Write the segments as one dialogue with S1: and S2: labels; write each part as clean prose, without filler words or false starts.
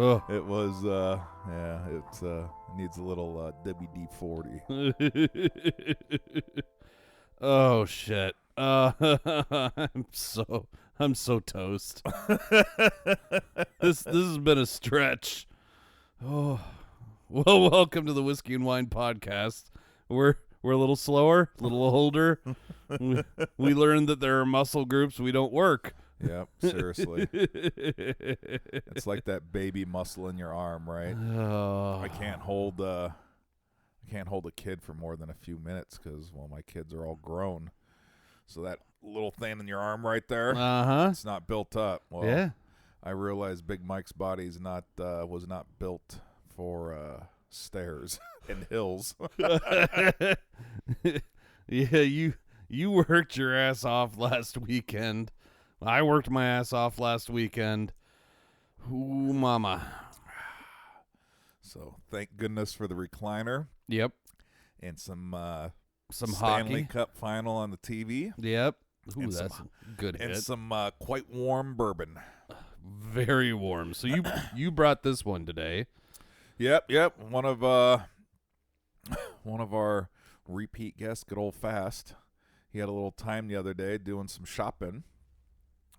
S1: Oh.
S2: It was, it needs a little WD-40.
S1: Oh shit. I'm so toast. This has been a stretch. Oh. Well, welcome to the Whiskey and Wine podcast. We're a little slower, a little older. we learned that there are muscle groups we don't work.
S2: Yep, seriously. It's like that baby muscle in your arm, right?
S1: Oh.
S2: I can't hold a kid for more than a few minutes because, well, my kids are all grown. So that little thing in your arm right there, it's not built up. Well,
S1: Yeah.
S2: I realized Big Mike's body was not built for stairs and hills.
S1: Yeah, you worked your ass off last weekend. I worked my ass off last weekend. Ooh, mama.
S2: So thank goodness for the recliner.
S1: Yep.
S2: And some
S1: hockey.
S2: Stanley Cup final on the TV.
S1: Yep. Ooh,
S2: And
S1: that's a good hit.
S2: And some quite warm bourbon.
S1: Very warm. So you brought this one today.
S2: Yep. One of our repeat guests, Good Old Fast. He had a little time the other day doing some shopping.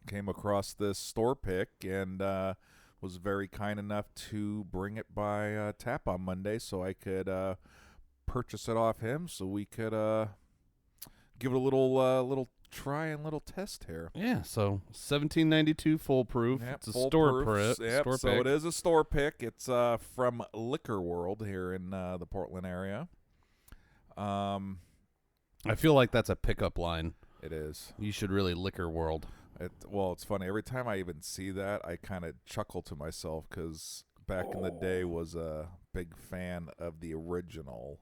S2: Came across this store pick and was very kind enough to bring it by tap on Monday so I could purchase it off him so we could give it a little try and little test here.
S1: Yeah, so $17.92 full proof.
S2: Yep,
S1: It's a
S2: full
S1: store
S2: proof.
S1: pick.
S2: Yep,
S1: store
S2: so
S1: pick.
S2: it is a store pick. It's from Liquor World here in the Portland area.
S1: I feel like that's a pickup line.
S2: It is.
S1: You should really Liquor World.
S2: It's funny. Every time I even see that, I kind of chuckle to myself because back in the day was a big fan of the original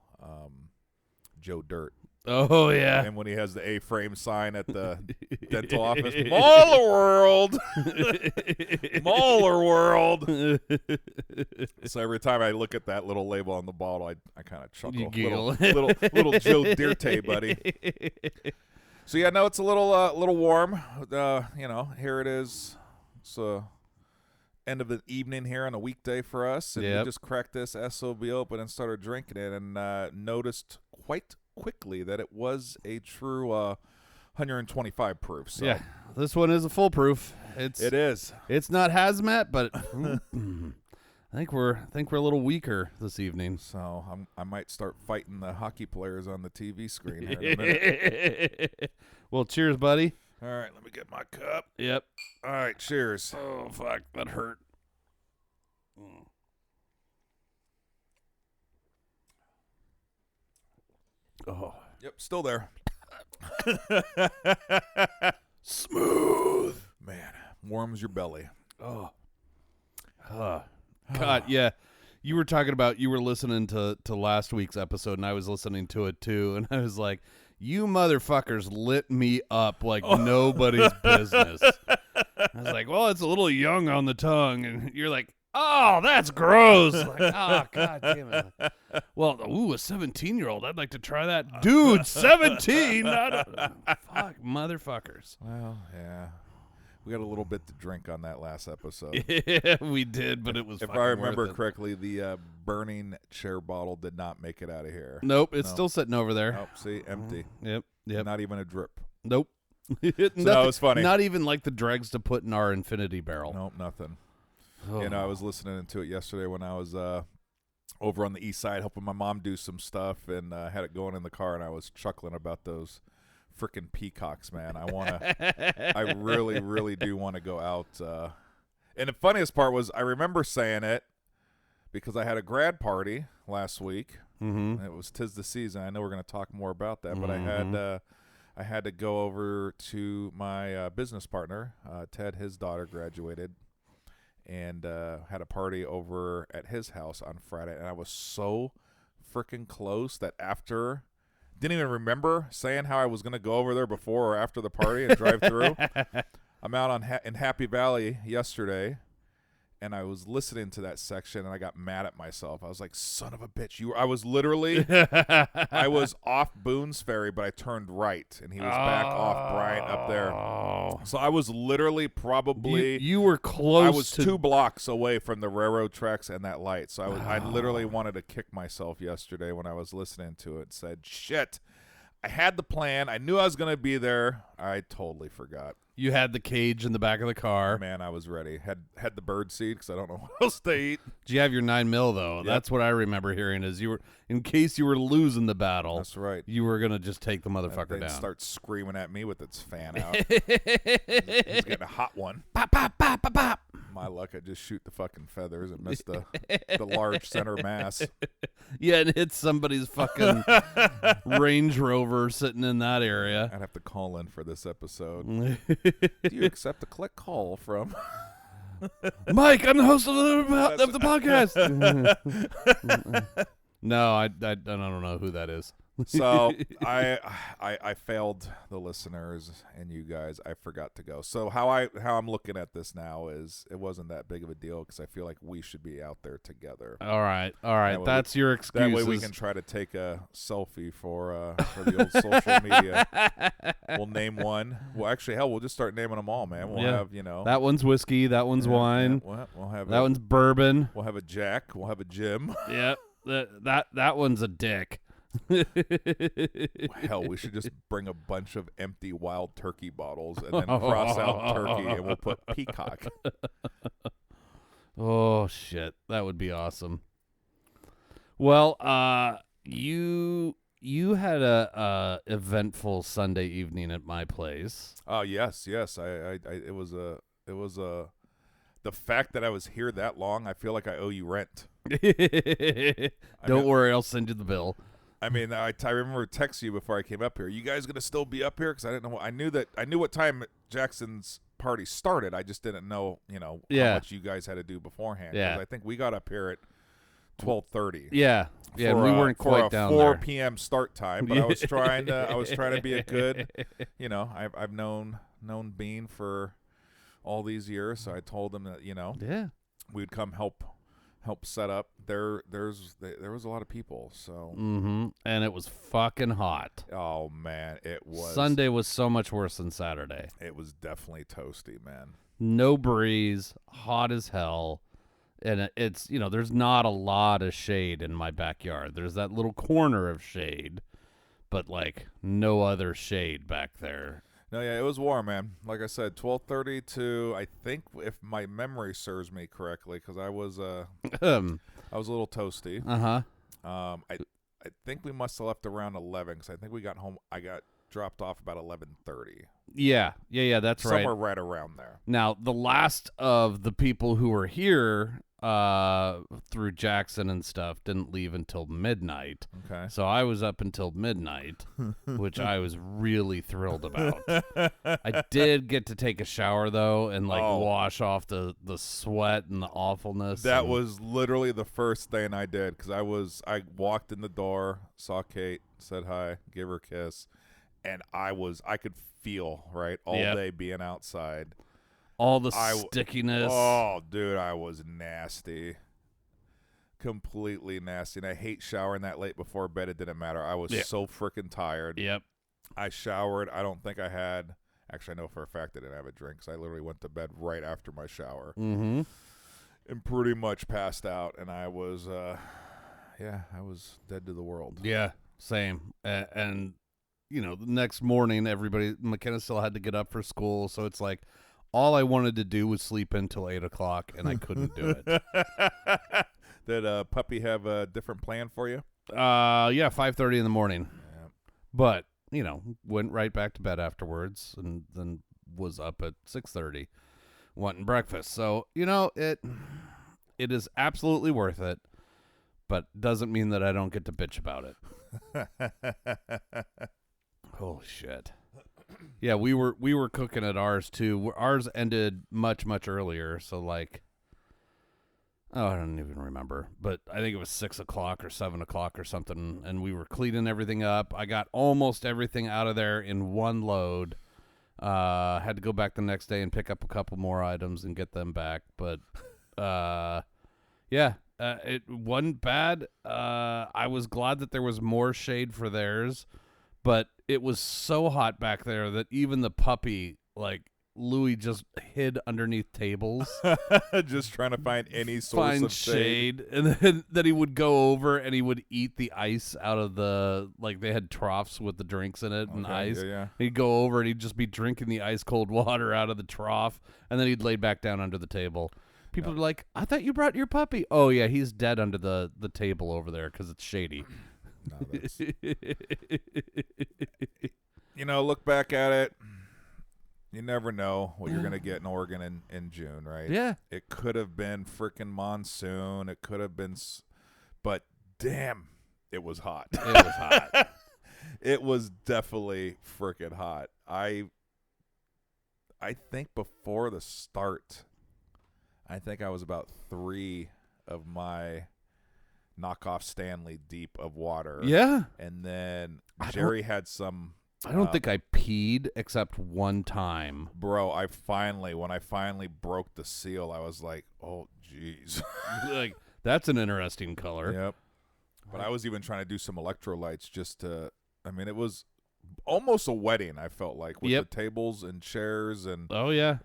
S2: Joe Dirt.
S1: Oh, yeah.
S2: And when he has the A-frame sign at the dental office, Mauler World! Mauler World! So every time I look at that little label on the bottle, I kind of chuckle.
S1: You giggle.
S2: Little Joe Dirte, buddy. So, yeah, no, it's a little warm. Here it is. It's end of the evening here on a weekday for us. And we just cracked this SOB open and started drinking it and noticed quite quickly that it was a true 125 proof. So.
S1: Yeah, this one is a full proof.
S2: It is.
S1: It's not hazmat, but I think we're a little weaker this evening.
S2: So I might start fighting the hockey players on the TV screen here in a minute.
S1: Well, cheers, buddy.
S2: All right, let me get my cup.
S1: Yep.
S2: All right, cheers.
S1: Oh, fuck, that hurt. Oh.
S2: Yep, still there.
S1: Smooth.
S2: Man, warms your belly.
S1: Oh. God, yeah. You were talking about, you were listening to last week's episode, and I was listening to it too, and I was like, you motherfuckers lit me up like nobody's business. I was like, well, it's a little young on the tongue, and you're like, oh, that's gross. Like, oh, God damn it. Well, a 17-year-old, I'd like to try that. Dude, 17? Fuck, motherfuckers.
S2: Well, yeah. We got a little bit to drink on that last episode.
S1: Yeah, we did, but it was
S2: If
S1: fucking
S2: I remember
S1: worth it.
S2: correctly, the burning chair bottle did not make it out of here.
S1: Nope, it's still sitting over there.
S2: Nope, see, empty.
S1: Yep.
S2: Not even a drip.
S1: Nope.
S2: That was funny.
S1: Not even like the dregs to put in our infinity barrel.
S2: Nope, nothing.
S1: Oh.
S2: I was listening to it yesterday when I was over on the east side helping my mom do some stuff and had it going in the car, and I was chuckling about those freaking peacocks, man. I really, really do want to go out. And the funniest part was I remember saying it because I had a grad party last week.
S1: Mm-hmm.
S2: It was 'tis the season. I know we're going to talk more about that, but I had to go over to my business partner, Ted. His daughter graduated, and had a party over at his house on Friday. And I was so freaking close that after, didn't even remember saying how I was going to go over there before or after the party and drive through. I'm out in Happy Valley yesterday, and I was listening to that section, and I got mad at myself. I was like, son of a bitch. I was literally, I was off Boone's Ferry, but I turned right, and he was back off Bryant up there. So I was literally probably.
S1: You were close.
S2: I was 2 blocks away from the railroad tracks and that light. So I literally wanted to kick myself yesterday when I was listening to it. Said, shit. I had the plan. I knew I was going to be there. I totally forgot.
S1: You had the cage in the back of the car.
S2: Man, I was ready. Had the bird seed because I don't know what else to eat.
S1: Did you have your 9mm though? Yep. That's what I remember hearing. Is you were, in case you were losing the battle.
S2: That's right.
S1: You were gonna just take the motherfucker down.
S2: Start screaming at me with its fan out. He's getting a hot one.
S1: Pop, pop, pop, pop, pop.
S2: My luck, I just shoot the fucking feathers and miss the large center mass.
S1: Yeah, and hit somebody's fucking Range Rover sitting in that area.
S2: I'd have to call in for this episode. Do you accept a click call from
S1: Mike? I'm the host of the podcast. No, I don't know who that is.
S2: So I failed the listeners and you guys. I forgot to go. So how I'm looking at this now is it wasn't that big of a deal because I feel like we should be out there together.
S1: All right. That's your excuse.
S2: That way we can try to take a selfie for the old social media. We'll name one. Well, actually, hell, we'll just start naming them all, man. We'll have
S1: that one's whiskey. That one's wine.
S2: Yeah, we'll have
S1: that one's bourbon.
S2: We'll have a Jack. We'll have a Jim.
S1: Yep. That one's a dick.
S2: Hell, we should just bring a bunch of empty wild turkey bottles and then cross out turkey and we'll put peacock.
S1: Oh shit, that would be awesome. Well, you had a eventful Sunday evening at my place.
S2: Oh yes. It was the fact that I was here that long. I feel like I owe you rent.
S1: Don't worry, I'll send you the bill.
S2: I mean, I remember texting you before I came up here. You guys gonna still be up here? Because I didn't know. I knew what time Jackson's party started. I just didn't know, how much you guys had to do beforehand.
S1: Yeah.
S2: 'Cause I think we got up here at 12:30.
S1: Yeah. Yeah. We weren't quite down
S2: there. 4
S1: there.
S2: p.m. start time, but I was trying to be a good. I've known Bean for all these years, so I told him that we'd come help set up. There was a lot of people, so
S1: and it was fucking hot.
S2: Oh man, it was.
S1: Sunday was so much worse than Saturday.
S2: It was definitely toasty, man.
S1: No breeze, hot as hell, and it's there's not a lot of shade in my backyard. There's that little corner of shade, but like no other shade back there.
S2: No, yeah, it was warm, man. Like I said, 12:30 to, I think, if my memory serves me correctly, because I was a little toasty. I think we must have left around 11, because I think we got home. I got dropped off about 11:30.
S1: Yeah, that's right.
S2: Somewhere right around there.
S1: Now, the last of the people who were here through Jackson and stuff didn't leave until midnight.
S2: Okay.
S1: So I was up until midnight, which I was really thrilled about. I did get to take a shower, though, and wash off the sweat and the awfulness.
S2: That was literally the first thing I did, because I walked in the door, saw Kate, said hi, gave her a kiss, and I could feel, all day being outside.
S1: All the stickiness.
S2: Oh, dude, I was nasty. Completely nasty. And I hate showering that late before bed. It didn't matter. I was so freaking tired.
S1: Yep.
S2: I showered. I don't think I had. Actually, I know for a fact I didn't have a drink, because I literally went to bed right after my shower.
S1: Mm-hmm.
S2: And pretty much passed out. And I was, I was dead to the world.
S1: Yeah, same. And the next morning, McKenna still had to get up for school. So it's like, all I wanted to do was sleep until 8 o'clock, and I couldn't do it.
S2: Did Puppy have a different plan for you?
S1: 5:30 in the morning.
S2: Yeah.
S1: But, went right back to bed afterwards, and then was up at 6:30 wanting breakfast. So, it is absolutely worth it, but doesn't mean that I don't get to bitch about it. Holy shit. Yeah, we were cooking at ours too. Ours ended much earlier, so I don't even remember, but I think it was 6 o'clock or 7 o'clock or something, and we were cleaning everything up. I got almost everything out of there in one load. Had to go back the next day and pick up a couple more items and get them back, but Yeah, it wasn't bad. I was glad that there was more shade for theirs, but it was so hot back there that even the puppy, like Louis, just hid underneath tables.
S2: Just trying to find any source of
S1: shade. And then he would go over and he would eat the ice out of the, like, they had troughs with the drinks in it and ice.
S2: Yeah.
S1: He'd go over and he'd just be drinking the ice cold water out of the trough, and then he'd lay back down under the table. People are like, I thought you brought your puppy. Oh, yeah, he's dead under the table over there because it's shady.
S2: No, look back at it. You never know what you're going to get in Oregon in June, right?
S1: Yeah.
S2: It could have been freaking monsoon. It could have been, but damn, it was hot.
S1: It was hot.
S2: It was definitely freaking hot. I think before the start, I think I was about 3 of my knockoff Stanley deep of water.
S1: Yeah.
S2: And then Jerry had some.
S1: I don't think I peed except one time.
S2: Bro, when I finally broke the seal, I was like, oh, jeez.
S1: Like, that's an interesting color.
S2: Yep. But I was even trying to do some electrolytes just to, it was almost a wedding, I felt like, with the tables and chairs and.
S1: Oh, yeah.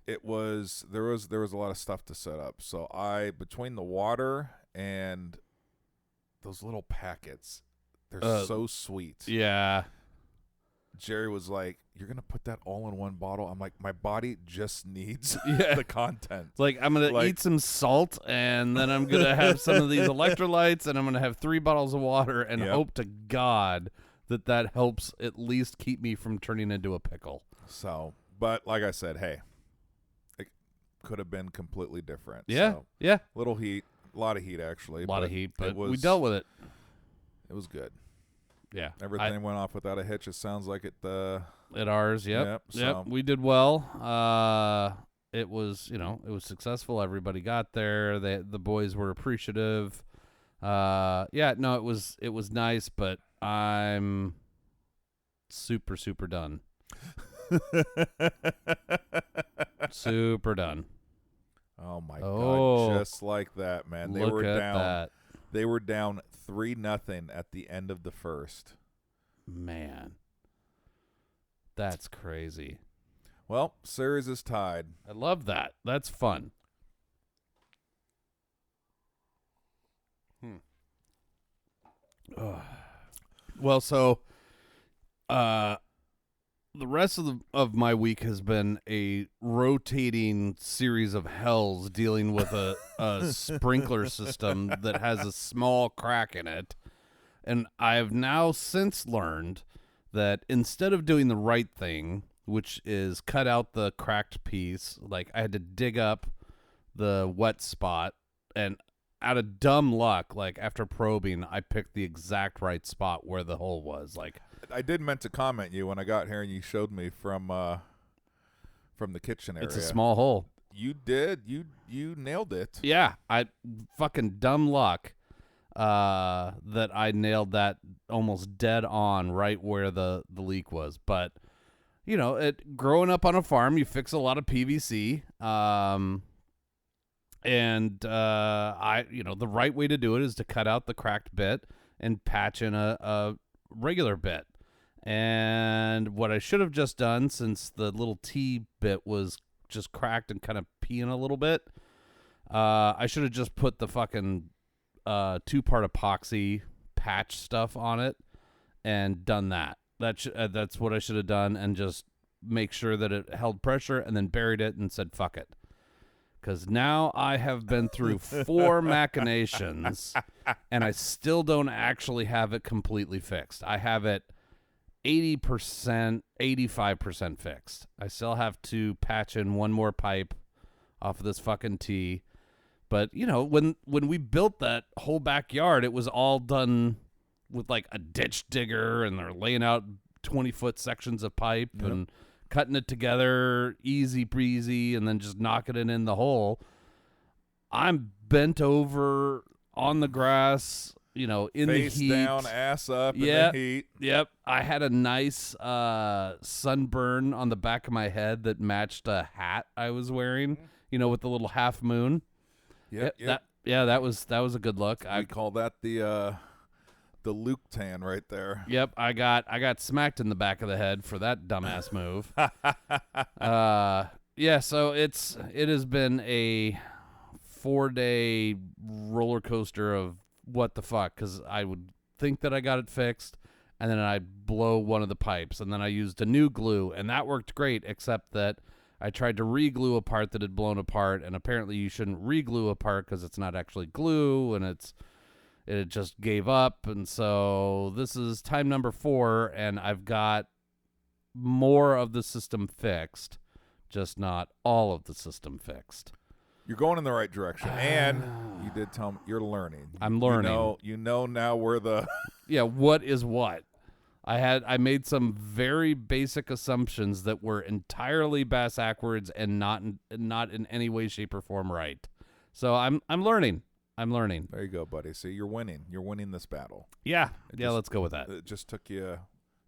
S2: It was, there was a lot of stuff to set up. So between the water and those little packets, they're so sweet.
S1: Yeah.
S2: Jerry was like, you're going to put that all in one bottle? I'm like, my body just needs the content.
S1: Like, I'm going to eat some salt, and then I'm going to have some of these electrolytes, and I'm going to have 3 bottles of water, and hope to God that helps at least keep me from turning into a pickle.
S2: So, but like I said, hey, it could have been completely different.
S1: Yeah,
S2: so,
S1: yeah.
S2: Little heat, a lot of heat, actually.
S1: A lot of heat, but we dealt with it.
S2: It was good.
S1: Yeah,
S2: everything went off without a hitch. It sounds like it.
S1: At ours, yep. We did well. It was, it was successful. Everybody got there. The boys were appreciative. It was nice, but I'm super done. Super done.
S2: Oh my God! Just like that, man. They were down.
S1: That.
S2: They were down 3-0 at the end of the first.
S1: Man, that's crazy.
S2: Well, series is tied.
S1: I love that. That's fun. Well, so the rest of my week has been a rotating series of hells dealing with a sprinkler system that has a small crack in it. And I have now since learned that instead of doing the right thing, which is cut out the cracked piece, like I had to dig up the wet spot, and out of dumb luck, like after probing, I picked the exact right spot where the hole was. Like,
S2: I did meant to comment you when I got here and you showed me from the kitchen area.
S1: It's a small hole.
S2: You did. You nailed it.
S1: Yeah, I fucking dumb luck that I nailed that almost dead on right where the leak was. But growing up on a farm, you fix a lot of PVC. And the right way to do it is to cut out the cracked bit and patch in a regular bit. And what I should have just done, since the little T bit was just cracked and kind of peeing a little bit, I should have just put the fucking 2-part epoxy patch stuff on it and done that. That's what I should have done, and just make sure that it held pressure, and then buried it and said fuck it. Because now I have been through 4 machinations, and I still don't actually have it completely fixed. I have it 80%, 85% fixed. I still have to patch in one more pipe off of this fucking T. But, when we built that whole backyard, it was all done with, like, a ditch digger, and they're laying out 20-foot sections of pipe and cutting it together easy breezy, and then just knocking it in the hole. I'm bent over on the grass, in
S2: Face
S1: the heat.
S2: Face down, ass up in the heat.
S1: Yep. I had a nice sunburn on the back of my head that matched a hat I was wearing. with the little half moon.
S2: Yep.
S1: That was a good look.
S2: I call that the Luke tan right there.
S1: Yep, I got smacked in the back of the head for that dumbass move. Yeah, so it has been a 4-day roller coaster of what the fuck, because I would think that I got it fixed, and then I'd blow one of the pipes, and then I used a new glue, and that worked great, except that I tried to re-glue a part that had blown apart, and apparently you shouldn't re-glue a part because it's not actually glue, and it just gave up. And so this is time number 4, and I've got more of the system fixed, just not all of the system fixed.
S2: You're going in the right direction, and you did tell me you're learning.
S1: I'm learning.
S2: You know now where the
S1: yeah, what is what. I made some very basic assumptions that were entirely backwards and not in any way, shape, or form right. So I'm learning. I'm learning.
S2: There you go, buddy. See, you're winning. You're winning this battle.
S1: Yeah. Let's go with that.
S2: It just took you.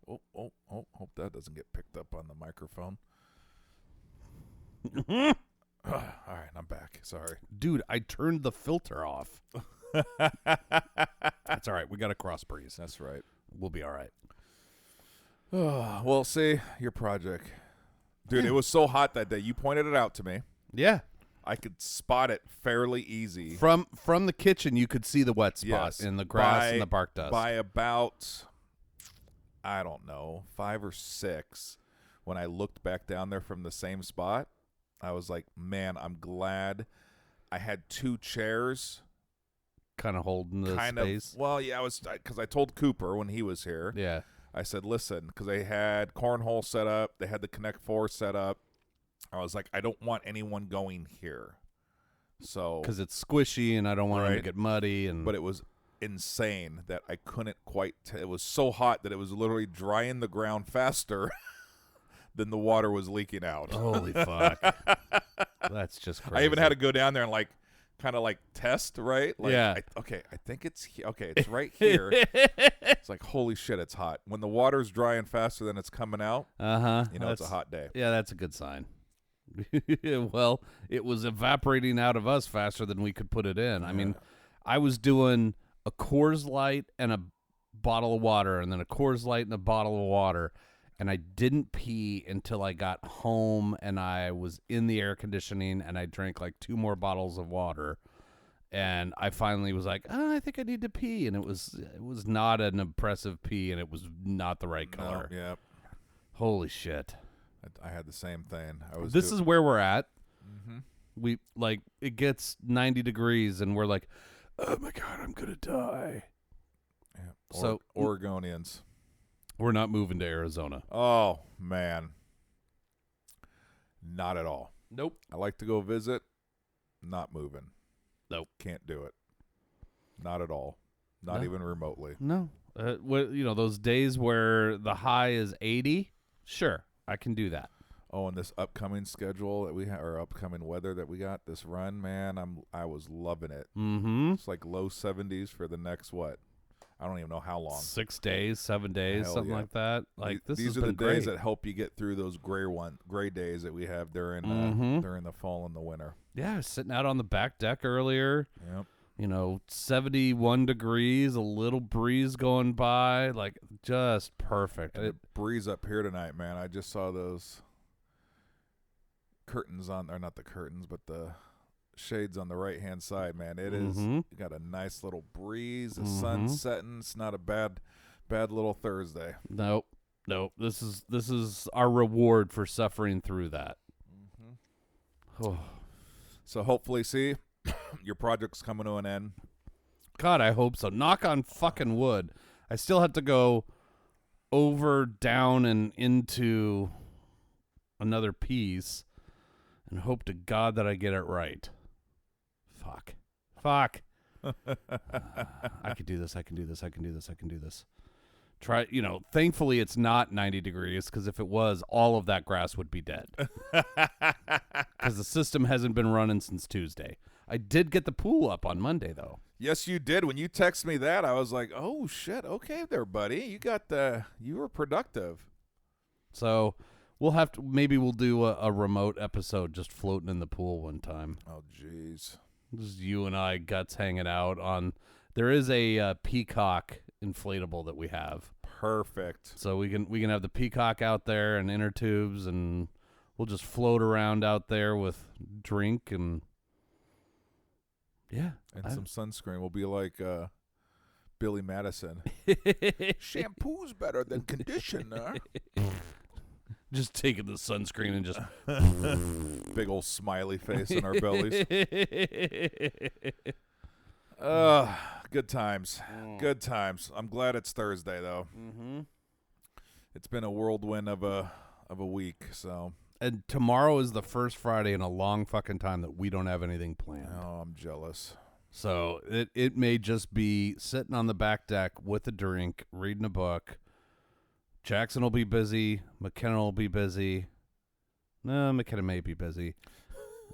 S2: Oh! Hope that doesn't get picked up on the microphone. All right, I'm back. Sorry,
S1: dude. I turned the filter off. That's all right. We got a cross breeze.
S2: That's right.
S1: We'll be all right.
S2: Well, see, your project. Dude, it was so hot that day. You pointed it out to me.
S1: Yeah.
S2: I could spot it fairly easy.
S1: From the kitchen, you could see the wet spot in the grass and the bark dust.
S2: By about, I don't know, 5 or 6, when I looked back down there from the same spot, I was like, man, I'm glad I had 2 chairs.
S1: Kind of holding the space.
S2: Well, yeah, because I told Cooper when he was here.
S1: Yeah.
S2: I said, listen, because they had cornhole set up, they had the Connect 4 set up. I was like, I don't want anyone going here. So
S1: because it's squishy and I don't want it to get muddy.
S2: But it was insane that I couldn't quite it was so hot that it was literally drying the ground faster than the water was leaking out.
S1: Holy fuck. That's just crazy.
S2: I even had to go down there and kind of test, right?
S1: Yeah.
S2: I think it's it's right here. It's like, holy shit, it's hot. When the water's drying faster than it's coming out, it's a hot day.
S1: Yeah, that's a good sign. Well, it was evaporating out of us faster than we could put it in. I mean, I was doing a Coors Light and a bottle of water, and then a Coors Light and a bottle of water, and I didn't pee until I got home, and I was in the air conditioning, and I drank 2 more bottles of water, and I finally was like, I think I need to pee, and it was not an impressive pee, and it was not the right color.
S2: No, yeah.
S1: Holy shit.
S2: I had the same thing.
S1: This is where we're at.
S2: Mm-hmm.
S1: We it gets 90 degrees and we're like, oh my God, I'm going to die.
S2: Yeah.
S1: So
S2: Oregonians.
S1: We're not moving to Arizona.
S2: Oh, man. Not at all.
S1: Nope.
S2: I like to go visit. Not moving.
S1: Nope.
S2: Can't do it. Not at all. Not even remotely.
S1: No. Those days where the high is 80, sure. I can do that.
S2: Oh, and this upcoming schedule that we have, or upcoming weather that we got, this run, man, I was loving it.
S1: Mm-hmm.
S2: It's low 70s for the next, what? I don't even know how long.
S1: 6 days, 7 days, something like that.
S2: These are the days that help you get through those gray days that we have during the fall and the winter.
S1: Yeah, I was sitting out on the back deck earlier.
S2: Yep.
S1: 71 degrees, a little breeze going by, just perfect.
S2: And a breeze up here tonight, man. I just saw those curtains or not the curtains, but the shades on the right-hand side, man. It is, you got a nice little breeze, the sun's setting. It's not a bad little Thursday.
S1: Nope. This is our reward for suffering through that.
S2: Mm-hmm. Oh. So hopefully, see, your project's coming to an end.
S1: God, I hope so. Knock on fucking wood. I still have to go over, down, and into another piece and hope to God that I get it right. Fuck. I could do this. I can do this. Try, thankfully it's not 90 degrees, because if it was, all of that grass would be dead. Because the system hasn't been running since Tuesday. I did get the pool up on Monday, though.
S2: Yes, you did. When you texted me that, I was like, oh, shit, okay there, buddy. You were productive.
S1: So we'll do a remote episode just floating in the pool one time.
S2: Oh, jeez.
S1: Just you and I guts hanging out on. There is a peacock inflatable that we have.
S2: Perfect.
S1: So we can have the peacock out there and inner tubes, and we'll just float around out there with drink and
S2: some sunscreen. We'll be like Billy Madison. Shampoo's better than conditioner.
S1: Just taking the sunscreen and just
S2: big old smiley face in our bellies. Good times. Good times. I'm glad it's Thursday though.
S1: Mm-hmm.
S2: It's been a whirlwind of a week, so.
S1: And tomorrow is the first Friday in a long fucking time that we don't have anything planned.
S2: Oh, I'm jealous.
S1: So it may just be sitting on the back deck with a drink, reading a book. Jackson will be busy. McKenna will be busy. No, McKenna may be busy.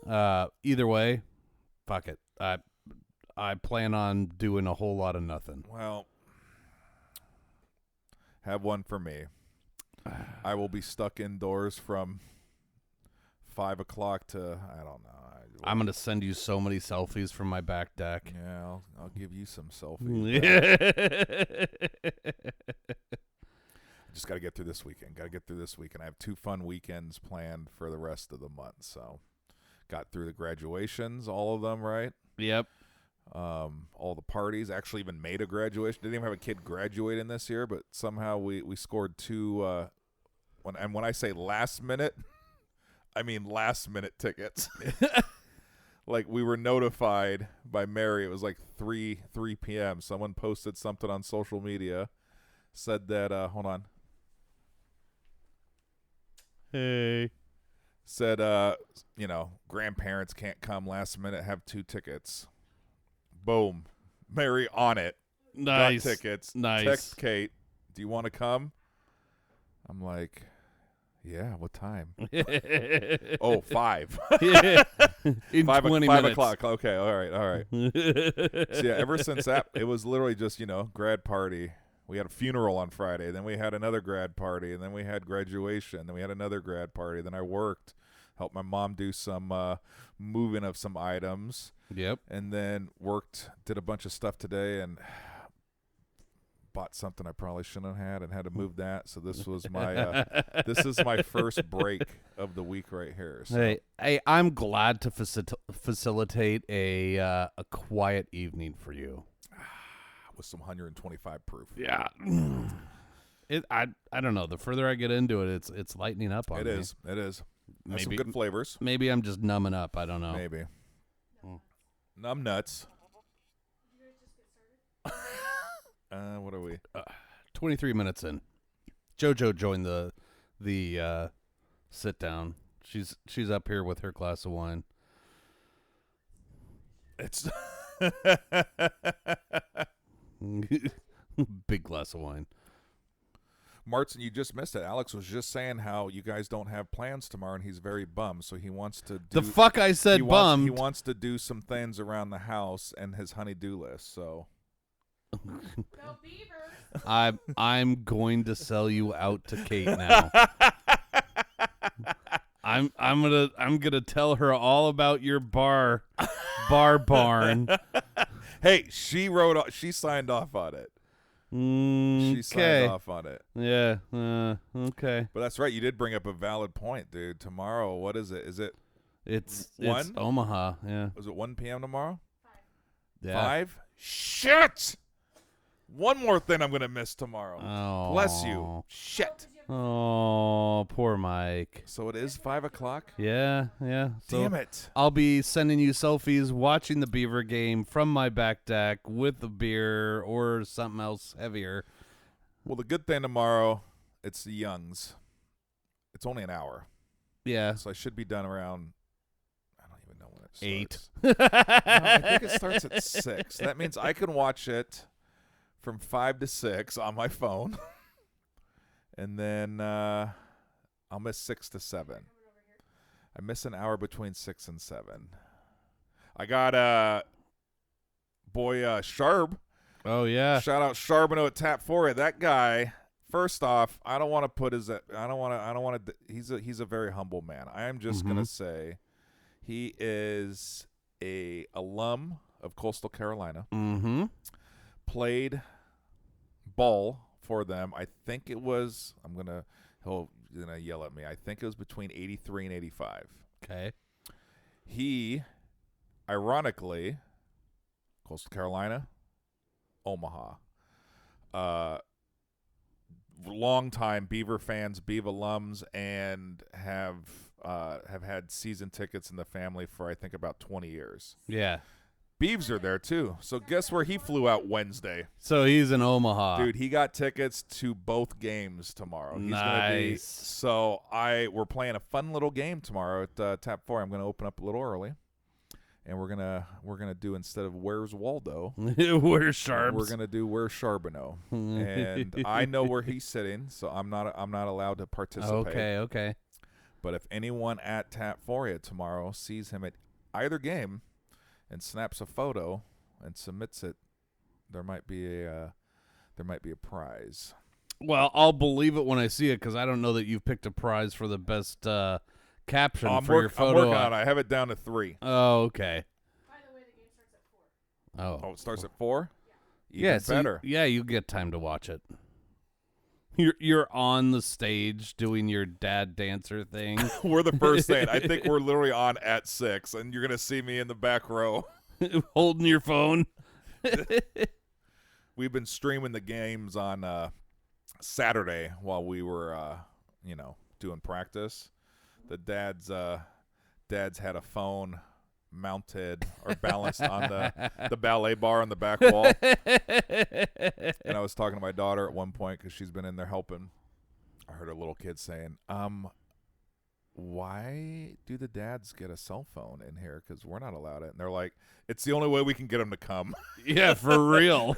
S1: Either way, fuck it. I plan on doing a whole lot of nothing.
S2: Well, have one for me. I will be stuck indoors from 5 o'clock to, I don't know.
S1: I'm going to send you so many selfies from my back deck.
S2: Yeah, I'll give you some selfies. Just got to get through this weekend. I have 2 fun weekends planned for the rest of the month. So, got through the graduations, all of them, right?
S1: Yep.
S2: All the parties. Actually, even made a graduation. Didn't even have a kid graduating this year, but somehow we scored 2. When I say last minute, I mean last minute tickets. Like we were notified by Mary. It was like 3 p.m. Someone posted something on social media, said that. Hold on.
S1: Hey.
S2: Said, grandparents can't come last minute, have 2 tickets. Boom. Mary on it.
S1: Nice.
S2: Got tickets.
S1: Nice.
S2: Text Kate, do you want to come? I'm like, yeah, what time? 5.
S1: In
S2: 5
S1: 20 minutes.
S2: o'clock. Okay, all right. So, yeah, ever since that, it was literally just, grad party. We had a funeral on Friday. Then we had another grad party. And then we had graduation. Then we had another grad party. Then I worked, helped my mom do some moving of some items.
S1: Yep.
S2: And then did a bunch of stuff today, and bought something I probably shouldn't have had and had to move that. So this was my this is my first break of the week right here. So.
S1: Hey, I'm glad to facilitate a quiet evening for you.
S2: With some 125 proof.
S1: Yeah. I don't know. The further I get into it, it's lightening up on me.
S2: It is. Has some good flavors.
S1: Maybe I'm just numbing up. I don't know.
S2: Maybe. Numb nuts. What are we?
S1: 23 minutes in. JoJo joined the sit down. She's up here with her glass of wine.
S2: It's
S1: big glass of wine.
S2: Martin, you just missed it. Alex was just saying how you guys don't have plans tomorrow, and he's very bummed. So he wants to do...
S1: The fuck I said bummed?
S2: He wants to do some things around the house and his honey-do list, so...
S3: Go Beavers!
S1: I'm going to sell you out to Kate now. I'm gonna tell her all about your barn.
S2: Hey, she signed off on it. She signed off on it.
S1: Yeah. Okay.
S2: But that's right. You did bring up a valid point, dude. Tomorrow, what is it? Is it?
S1: It's
S2: 1?
S1: It's Omaha. Yeah.
S2: Was it 1 p.m. tomorrow?
S3: 5.
S1: Yeah.
S2: 5? Shit! One more thing I'm gonna miss tomorrow.
S1: Oh.
S2: Bless you. Shit.
S1: Oh, poor Mike.
S2: So it is 5 o'clock.
S1: Yeah. So
S2: Damn it.
S1: I'll be sending you selfies watching the Beaver game from my back deck with the beer or something else heavier.
S2: Well, the good thing tomorrow, it's the Youngs. It's only an hour.
S1: Yeah.
S2: So I should be done around, I don't even know when it
S1: 8.
S2: starts. No, I think it starts at 6. That means I can watch it from 5 to 6 on my phone. And then I'll miss 6 to 7. I miss an hour between 6 and 7. I got boy Sharb.
S1: Oh, yeah.
S2: Shout out Charbonneau at Tap 4. That guy first off, I don't want to put his. I don't want to. He's a very humble man. I am just gonna say, he is a alum of Coastal Carolina.
S1: Mm-hmm.
S2: Played ball for them. I think it was. He'll yell at me. I think it was between 83 and 85.
S1: Okay.
S2: He, ironically, Coastal Carolina, Omaha. Long time Beaver fans, Beaver alums, and have had season tickets in the family for I think about 20 years.
S1: Yeah.
S2: Beavs are there too. So guess where he flew out Wednesday?
S1: So he's in Omaha.
S2: Dude, he got tickets to both games tomorrow. He's
S1: Nice.
S2: we're playing a fun little game tomorrow at Tap 4. I'm going to open up a little early. And we're gonna do, instead of Where's Waldo,
S1: Where's Sharps?
S2: we're gonna do Where's Charbonneau. And I know where he's sitting, so I'm not allowed to participate.
S1: Okay.
S2: But if anyone at Tap 4 tomorrow sees him at either game and snaps a photo and submits it, there might be a prize.
S1: Well, I'll believe it when I see it because I don't know that you've picked a prize for the best caption for your photo.
S2: I'm working on it. I have it down to 3.
S1: Oh, okay.
S3: By the way, the game starts at 4.
S1: Oh,
S2: Oh, it starts at 4?
S1: yeah.
S2: Even better.
S1: You get time to watch it. You're on the stage doing your dad dancer thing.
S2: We're the first thing. I think we're literally on at 6, and you're going to see me in the back row.
S1: Holding your phone.
S2: We've been streaming the games on Saturday while we were, doing practice. The dads had a phone mounted or balanced on the ballet bar on the back wall. And I was talking to my daughter at one point because she's been in there helping. I heard a little kid saying, why do the dads get a cell phone in here? Because we're not allowed it. And they're like, it's the only way we can get them to come.
S1: Yeah, for real.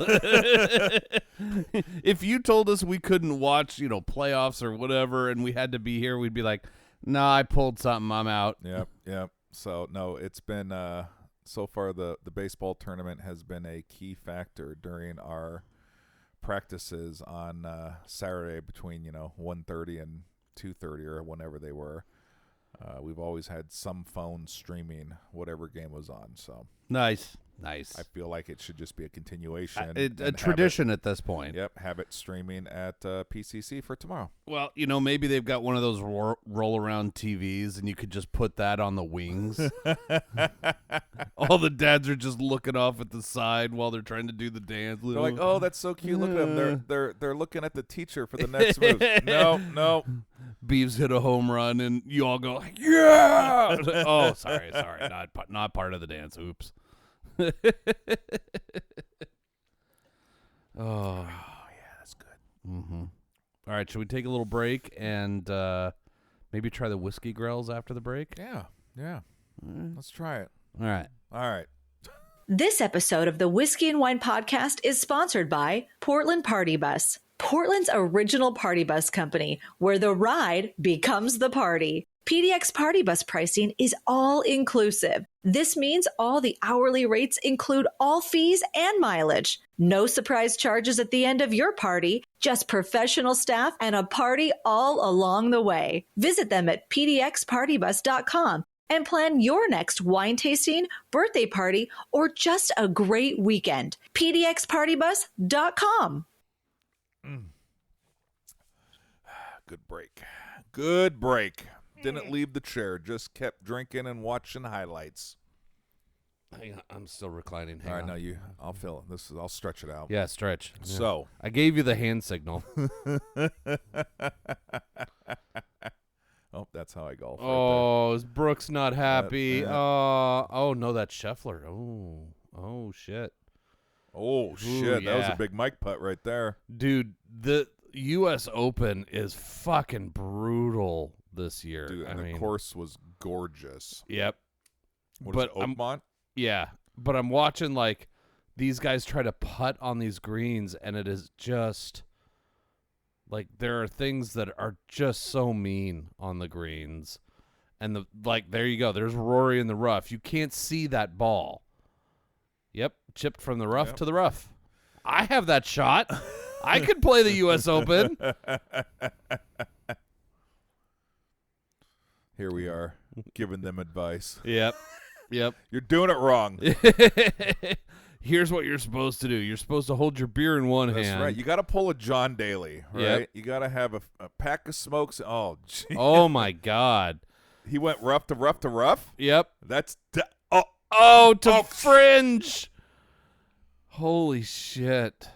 S1: If you told us we couldn't watch, playoffs or whatever, and we had to be here, we'd be like, nah, I pulled something. I'm out.
S2: Yep. So, no, it's been so far the baseball tournament has been a key factor during our practices on Saturday between, 1:30 and 2:30 or whenever they were. We've always had some phone streaming whatever game was on. So
S1: Nice.
S2: I feel like it should just be a continuation.
S1: A tradition at this point.
S2: Yep, have it streaming at PCC for tomorrow.
S1: Well, maybe they've got one of those roll-around TVs, and you could just put that on the wings. All the dads are just looking off at the side while they're trying to do the dance.
S2: They're like, "Oh, that's so cute! Look at them. They're looking at the teacher for the next move." No.
S1: Beavs hit a home run, and you all go, "Yeah!" Oh, sorry, not part of the dance. Oops. Oh
S2: yeah, that's good.
S1: Mm-hmm. All right, should we take a little break and maybe try the Whiskey Grails after the break?
S2: Yeah. Let's try it.
S1: All right.
S4: This episode of the Whiskey and Wine Podcast is sponsored by Portland Party Bus, Portland's original party bus company, where the ride becomes the party. PDX Party Bus pricing is all inclusive. This means all the hourly rates include all fees and mileage. No surprise charges at the end of your party, just professional staff and a party all along the way. Visit them at pdxpartybus.com and plan your next wine tasting, birthday party, or just a great weekend. pdxpartybus.com.
S2: Good break. Didn't leave the chair. Just kept drinking and watching highlights.
S1: Hang on, I'm still reclining.
S2: All right, no, I'll fill it. I'll stretch it out.
S1: Yeah, stretch.
S2: So
S1: I gave you the hand signal.
S2: Oh, that's how I golf.
S1: Oh, is Brooks not happy?
S2: Yeah.
S1: Oh no, that's Scheffler. Oh shit.
S2: Oh shit,
S1: yeah.
S2: That was a big mic putt right there,
S1: Dude. The U.S. Open is fucking brutal this year.
S2: dude. And the course was gorgeous.
S1: Yep.
S2: What is it, Oakmont?
S1: Yeah, but I'm watching like these guys try to putt on these greens, and it is just like there are things that are just so mean on the greens, and there you go. There's Rory in the rough. You can't see that ball. Yep, chipped from the rough to the rough. I have that shot. I could play the U.S. Open.
S2: Here we are, giving them advice.
S1: Yep.
S2: You're doing it wrong.
S1: Here's what you're supposed to do. You're supposed to hold your beer in one hand.
S2: That's right. You got to pull a John Daly, right?
S1: Yep.
S2: You got to have a pack of smokes. Oh, gee.
S1: Oh, my God.
S2: He went rough to rough to rough?
S1: Yep.
S2: That's
S1: to fringe. Holy shit.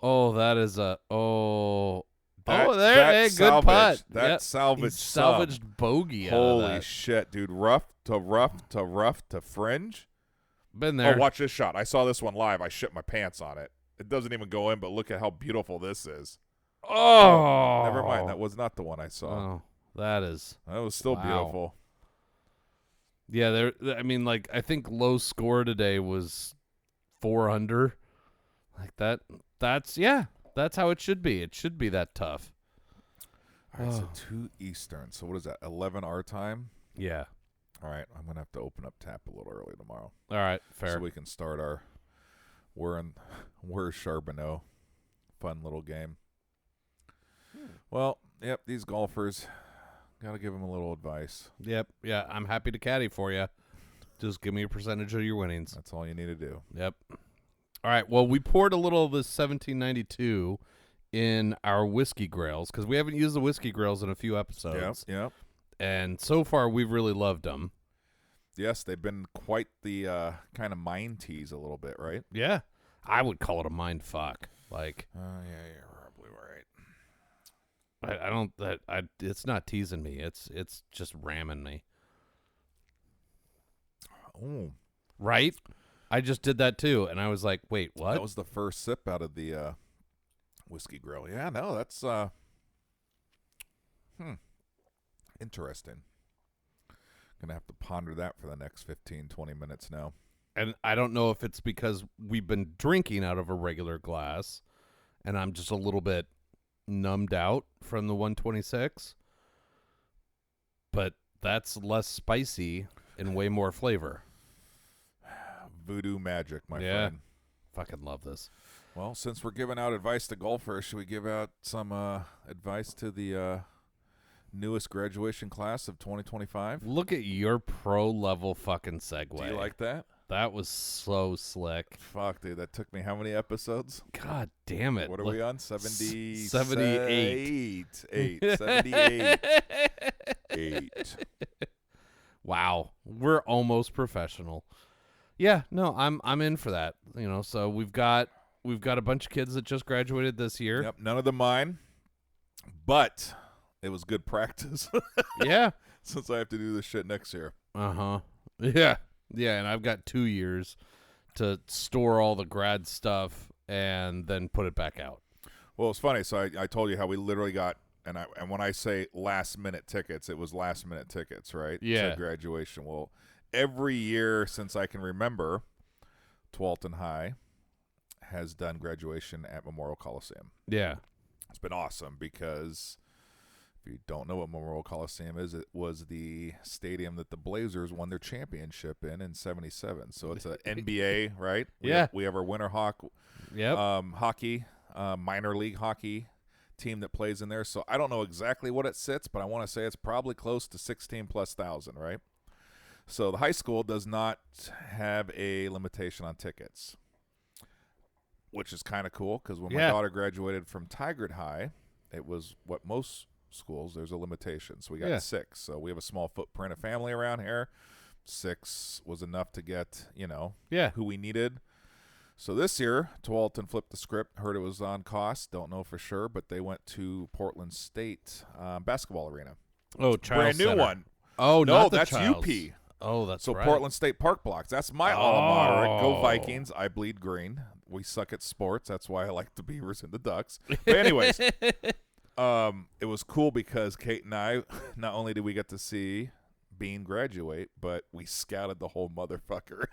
S1: Oh, that is a there, good putt.
S2: That salvaged
S1: salvaged bogey.
S2: Holy shit, dude! Rough to rough to rough to fringe.
S1: Been there.
S2: Oh, watch this shot. I saw this one live. I shit my pants on it. It doesn't even go in, but look at how beautiful this is.
S1: Oh,
S2: never mind. That was not the one I saw.
S1: Oh, that is.
S2: That was still beautiful.
S1: Yeah, I mean, like, I think low score today was 4 under. Like that. That's how it should be. It should be that tough.
S2: All right, so 2 Eastern. So what is that? 11 our time.
S1: Yeah.
S2: All right, I'm gonna have to open up tap a little early tomorrow.
S1: All right, fair.
S2: So we can start our we're Charbonneau fun little game. Well, yep, these golfers got to give them a little advice.
S1: Yep, yeah, I'm happy to caddy for you. Just give me a percentage of your winnings.
S2: That's all you need to do.
S1: Yep. All right, well, we poured a little of this 1792 in our Whiskey Grails because we haven't used the Whiskey Grails in a few episodes.
S2: Yep.
S1: And so far, we've really loved them.
S2: Yes, they've been quite the kind of mind tease a little bit, right?
S1: Yeah. I would call it a mind fuck. Like,
S2: yeah, you're probably right.
S1: I don't it's not teasing me. It's just ramming me.
S2: Oh.
S1: Right? I just did that too, and I was like, wait, what?
S2: That was the first sip out of the Whiskey Grill. Yeah, no, that's interesting. Gonna have to ponder that for the next 15, 20 minutes now.
S1: And I don't know if it's because we've been drinking out of a regular glass, and I'm just a little bit numbed out from the 126, but that's less spicy and way more flavor.
S2: Voodoo magic, my
S1: yeah.
S2: friend.
S1: Fucking love this.
S2: Well, since we're giving out advice to golfers, should we give out some advice to the newest graduation class of 2025?
S1: Look at your pro level fucking segue.
S2: Do you like that?
S1: That was so slick.
S2: Fuck, dude, that took me how many episodes?
S1: God damn it.
S2: What are we on? 78.
S1: 78.
S2: 78. 8.
S1: Wow. We're almost professional. Yeah, no, I'm in for that. You know, so we've got a bunch of kids that just graduated this year.
S2: Yep, none of them mine. But it was good practice.
S1: Yeah.
S2: Since I have to do this shit next year.
S1: Uh-huh. Yeah. Yeah, and I've got 2 years to store all the grad stuff and then put it back out.
S2: Well, it's funny. So I told you how we literally got, and when I say last-minute tickets, it was last-minute tickets, right?
S1: Yeah.
S2: To graduation. Well, every year since I can remember, Tualatin High has done graduation at Memorial Coliseum.
S1: Yeah.
S2: It's been awesome because if you don't know what Memorial Coliseum is, it was the stadium that the Blazers won their championship in 77. So it's an NBA, right? We have our Winter hockey, minor league hockey team that plays in there. So I don't know exactly what it sits, but I want to say it's probably close to 16,000+, right? So the high school does not have a limitation on tickets, which is kind of cool because when my daughter graduated from Tigard High, it was what most schools, there's a limitation. So we got 6. So we have a small footprint of family around here. 6 was enough to get, who we needed. So this year, Tualatin flipped the script, heard it was on cost, don't know for sure, but they went to Portland State basketball arena.
S1: Oh,
S2: brand new one.
S1: Oh,
S2: no,
S1: not the
S2: that's
S1: Childs.
S2: UP.
S1: Oh, that's
S2: so
S1: right.
S2: Portland State Park Blocks. That's my alma mater. Go Vikings. I bleed green. We suck at sports. That's why I like the Beavers and the Ducks. But anyways, it was cool because Kate and I, not only did we get to see Bean graduate, but we scouted the whole motherfucker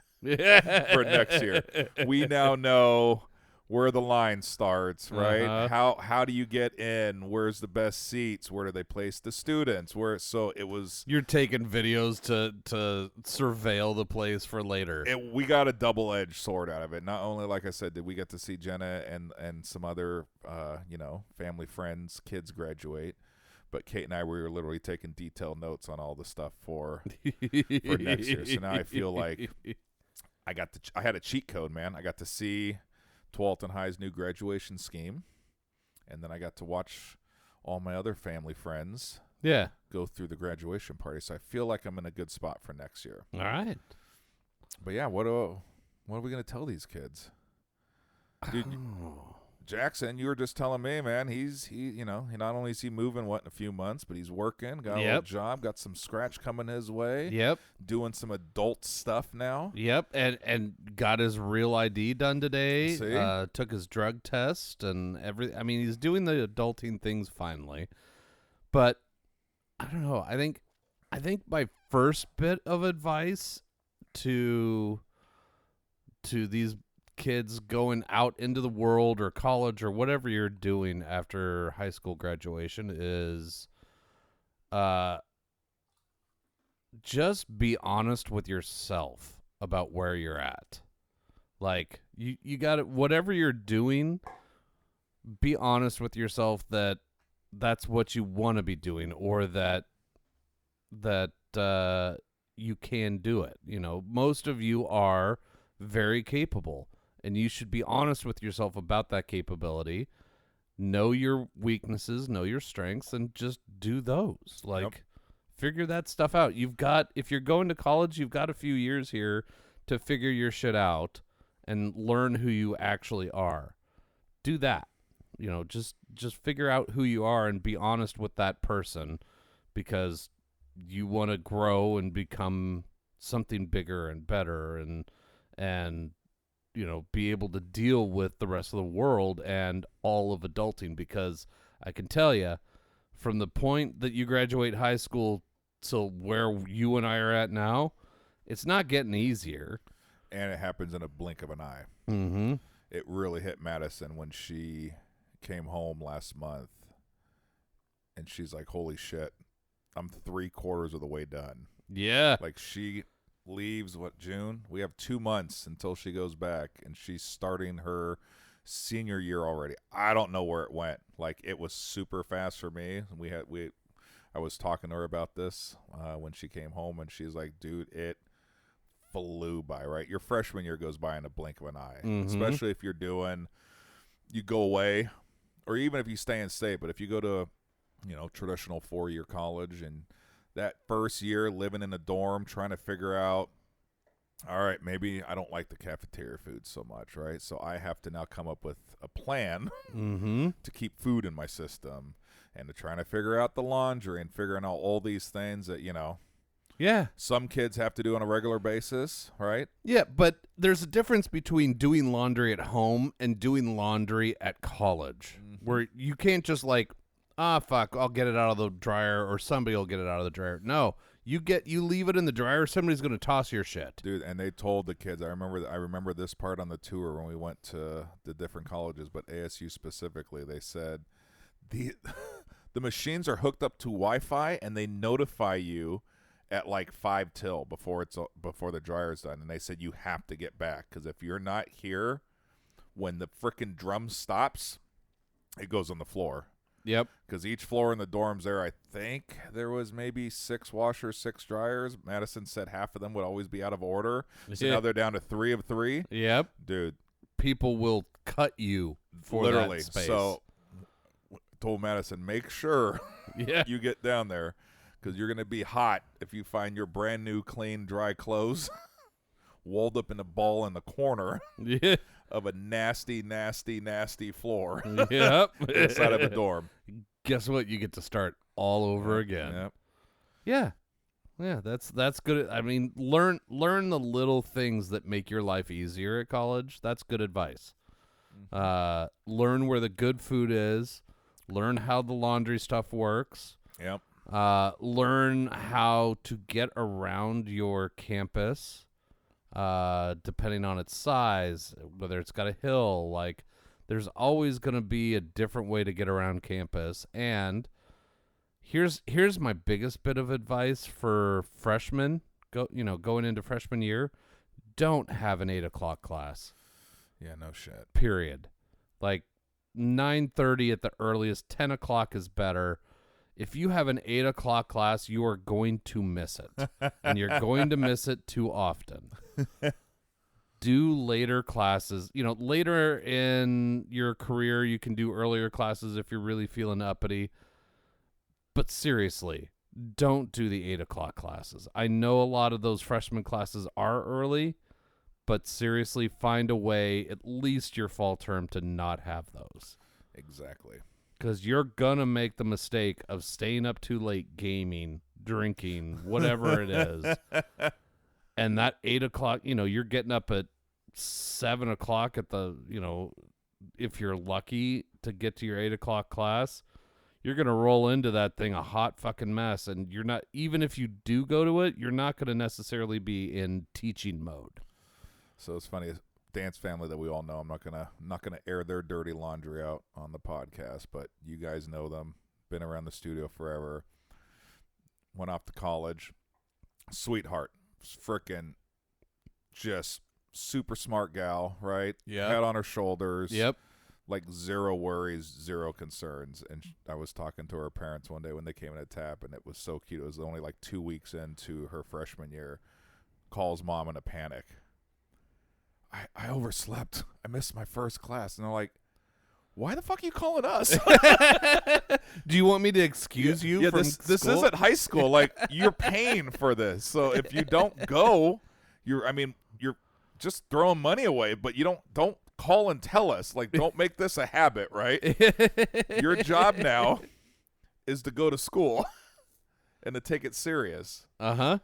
S2: for next year. We now know where the line starts, right?
S1: Uh-huh.
S2: How do you get in? Where's the best seats? Where do they place the students? So it was.
S1: You're taking videos to surveil the place for later.
S2: We got a double-edged sword out of it. Not only, like I said, did we get to see Jenna and some other family friends, kids graduate, but Kate and I, we were literally taking detailed notes on all the stuff for next year. So now I feel like I had a cheat code, man. I got to see Tualatin High's new graduation scheme, and then I got to watch all my other family friends go through the graduation party. So I feel like I'm in a good spot for next year.
S1: All right.
S2: But yeah, what are we going to tell these kids? Dude, Jackson, you were just telling me, man, he not only is he moving in a few months, but he's working, got a little job, got some scratch coming his way.
S1: Yep.
S2: Doing some adult stuff now.
S1: Yep. And got his real ID done today.
S2: See?
S1: Took his drug test and everything. I mean, he's doing the adulting things finally. But I don't know. I think my first bit of advice to these kids going out into the world or college or whatever you're doing after high school graduation is just be honest with yourself about where you're at. Like you got to, whatever you're doing, be honest with yourself that that's what you want to be doing, or that you can do it. You know, most of you are very capable. And you should be honest with yourself about that capability. Know your weaknesses, know your strengths, and just do those. Figure that stuff out. If you're going to college, you've got a few years here to figure your shit out and learn who you actually are. Do that. You know, just figure out who you are and be honest with that person, because you want to grow and become something bigger and better and you know, be able to deal with the rest of the world and all of adulting. Because I can tell you, from the point that you graduate high school to where you and I are at now, it's not getting easier.
S2: And it happens in a blink of an eye.
S1: Mm-hmm.
S2: It really hit Madison when she came home last month, and she's like, holy shit, I'm 3/4 of the way done.
S1: Yeah.
S2: Like, she leaves June? We have 2 months until she goes back, and she's starting her senior year already. I don't know where it went. Like, it was super fast for me. I was talking to her about this when she came home, and she's like, dude, it flew by, right? Your freshman year goes by in a blink of an eye, especially if you go away, or even if you stay in state. But if you go to, traditional 4-year college, and that first year living in a dorm, trying to figure out, all right, maybe I don't like the cafeteria food so much, right? So I have to now come up with a plan to keep food in my system, and to trying to figure out the laundry and figuring out all these things that, some kids have to do on a regular basis, right?
S1: Yeah, but there's a difference between doing laundry at home and doing laundry at college, where you can't just fuck, I'll get it out of the dryer, or somebody will get it out of the dryer. No, you leave it in the dryer, somebody's going to toss your shit.
S2: Dude, and they told the kids, I remember this part on the tour when we went to the different colleges, but ASU specifically, they said the machines are hooked up to Wi-Fi, and they notify you at 5 till before the dryer's done. And they said you have to get back, because if you're not here when the frickin' drum stops, it goes on the floor.
S1: Yep.
S2: Because each floor in the dorms there, I think there was maybe 6 washers, 6 dryers. Madison said half of them would always be out of order. So now they're down to 3 of 3.
S1: Yep.
S2: Dude.
S1: People will cut you for
S2: literally
S1: that space.
S2: So told Madison, make sure you get down there, because you're going to be hot if you find your brand new, clean, dry clothes walled up in a ball in the corner of a nasty, nasty, nasty floor inside of a dorm.
S1: Guess what? You get to start all over again.
S2: Yep.
S1: Yeah, that's good. I mean, learn the little things that make your life easier at college. That's good advice. Learn where the good food is. Learn how the laundry stuff works.
S2: Yep.
S1: Learn how to get around your campus, depending on its size, whether it's got a hill. There's always going to be a different way to get around campus. And here's my biggest bit of advice for freshmen, going into freshman year. Don't have an 8 o'clock class.
S2: Yeah, no shit.
S1: Period. Like 9:30 at the earliest, 10 o'clock is better. If you have an 8 o'clock class, you are going to miss it. And you're going to miss it too often. Do later classes. Later in your career, you can do earlier classes if you're really feeling uppity. But seriously, don't do the 8 o'clock classes. I know a lot of those freshman classes are early, but seriously, find a way, at least your fall term, to not have those.
S2: Exactly.
S1: Because you're going to make the mistake of staying up too late gaming, drinking, whatever it is. And that 8 o'clock, you're getting up at 7 o'clock at the, if you're lucky to get to your 8 o'clock class, you're going to roll into that thing a hot fucking mess. And you're not, even if you do go to it, you're not going to necessarily be in teaching mode.
S2: So it's funny, dance family that we all know. I'm not gonna air their dirty laundry out on the podcast, but you guys know them. Been around the studio forever. Went off to college. Sweetheart, frickin' just super smart gal, right?
S1: Yeah.
S2: Head on her shoulders.
S1: Yep.
S2: Like zero worries, zero concerns. And I was talking to her parents one day when they came in at tap, and it was so cute. It was only like 2 weeks into her freshman year. Calls mom in a panic. I overslept. I missed my first class. And they're like, why the fuck are you calling us?
S1: Do you want me to excuse you from
S2: this
S1: school?
S2: isn't high school. Like, you're paying for this. So if you don't go, you're just throwing money away, but you don't call and tell us. Like, don't make this a habit, right? Your job now is to go to school and to take it serious.
S1: Uh-huh.